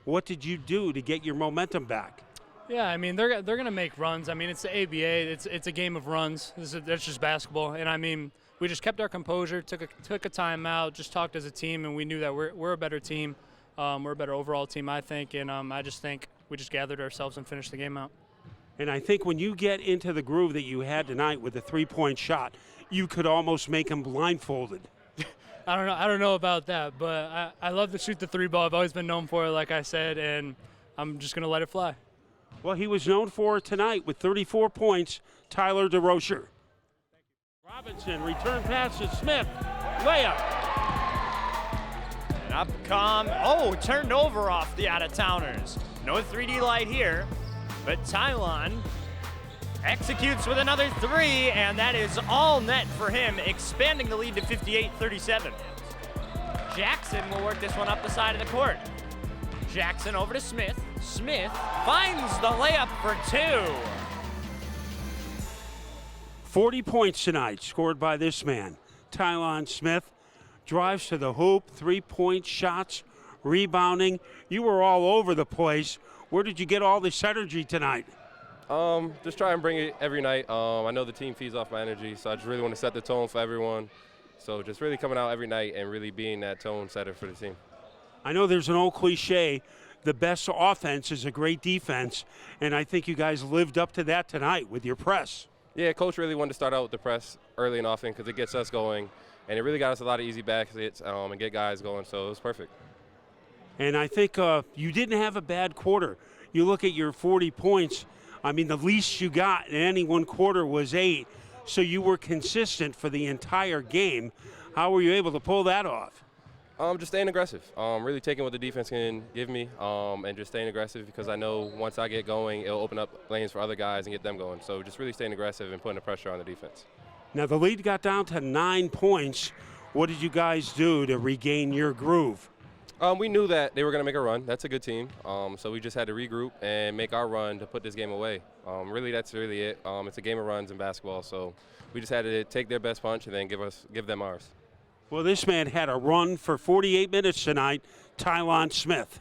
What did you do to get your momentum back? Yeah, I mean, they're gonna make runs. I mean, it's the ABA. It's a game of runs. That's just basketball. And I mean, we just kept our composure, took a timeout, just talked as a team, and we knew that we're a better team. We're a better overall team, I think, and I just think we just gathered ourselves and finished the game out. And I think when you get into the groove that you had tonight with the three-point shot, you could almost make him blindfolded. I don't know about that, but I love to shoot the three ball. I've always been known for it, like I said, and I'm just going to let it fly. Well, he was known for it tonight with 34 points, Tyler DeRocher. Robinson, return pass to Smith, layup. And up come, turned over off the Out-of-Towners. No 3D light here, but Tylon executes with another three, and that is all net for him, expanding the lead to 58-37. Jackson will work this one up the side of the court. Jackson over to Smith. Smith finds the layup for two. 40 points tonight, scored by this man. Tylon Smith drives to the hoop, three-point shots, rebounding. You were all over the place. Where did you get all this energy tonight? Just try and bring it every night. I know the team feeds off my energy, so I just really want to set the tone for everyone. So just really coming out every night and really being that tone setter for the team. I know there's an old cliche, the best offense is a great defense, and I think you guys lived up to that tonight with your press. Yeah, Coach really wanted to start out with the press early and often because it gets us going, and it really got us a lot of easy baskets and get guys going, so it was perfect. And I think you didn't have a bad quarter. You look at your 40 points, I mean, the least you got in any one quarter was 8. So you were consistent for the entire game. How were you able to pull that off? Just staying aggressive. Really taking what the defense can give me, and just staying aggressive because I know once I get going, it'll open up lanes for other guys and get them going. So just really staying aggressive and putting the pressure on the defense. Now the lead got down to 9 points. What did you guys do to regain your groove? We knew that they were going to make a run. That's a good team. So we just had to regroup and make our run to put this game away. Really, that's really it. It's a game of runs in basketball. So we just had to take their best punch and then give them ours. Well, this man had a run for 48 minutes tonight, Tylon Smith.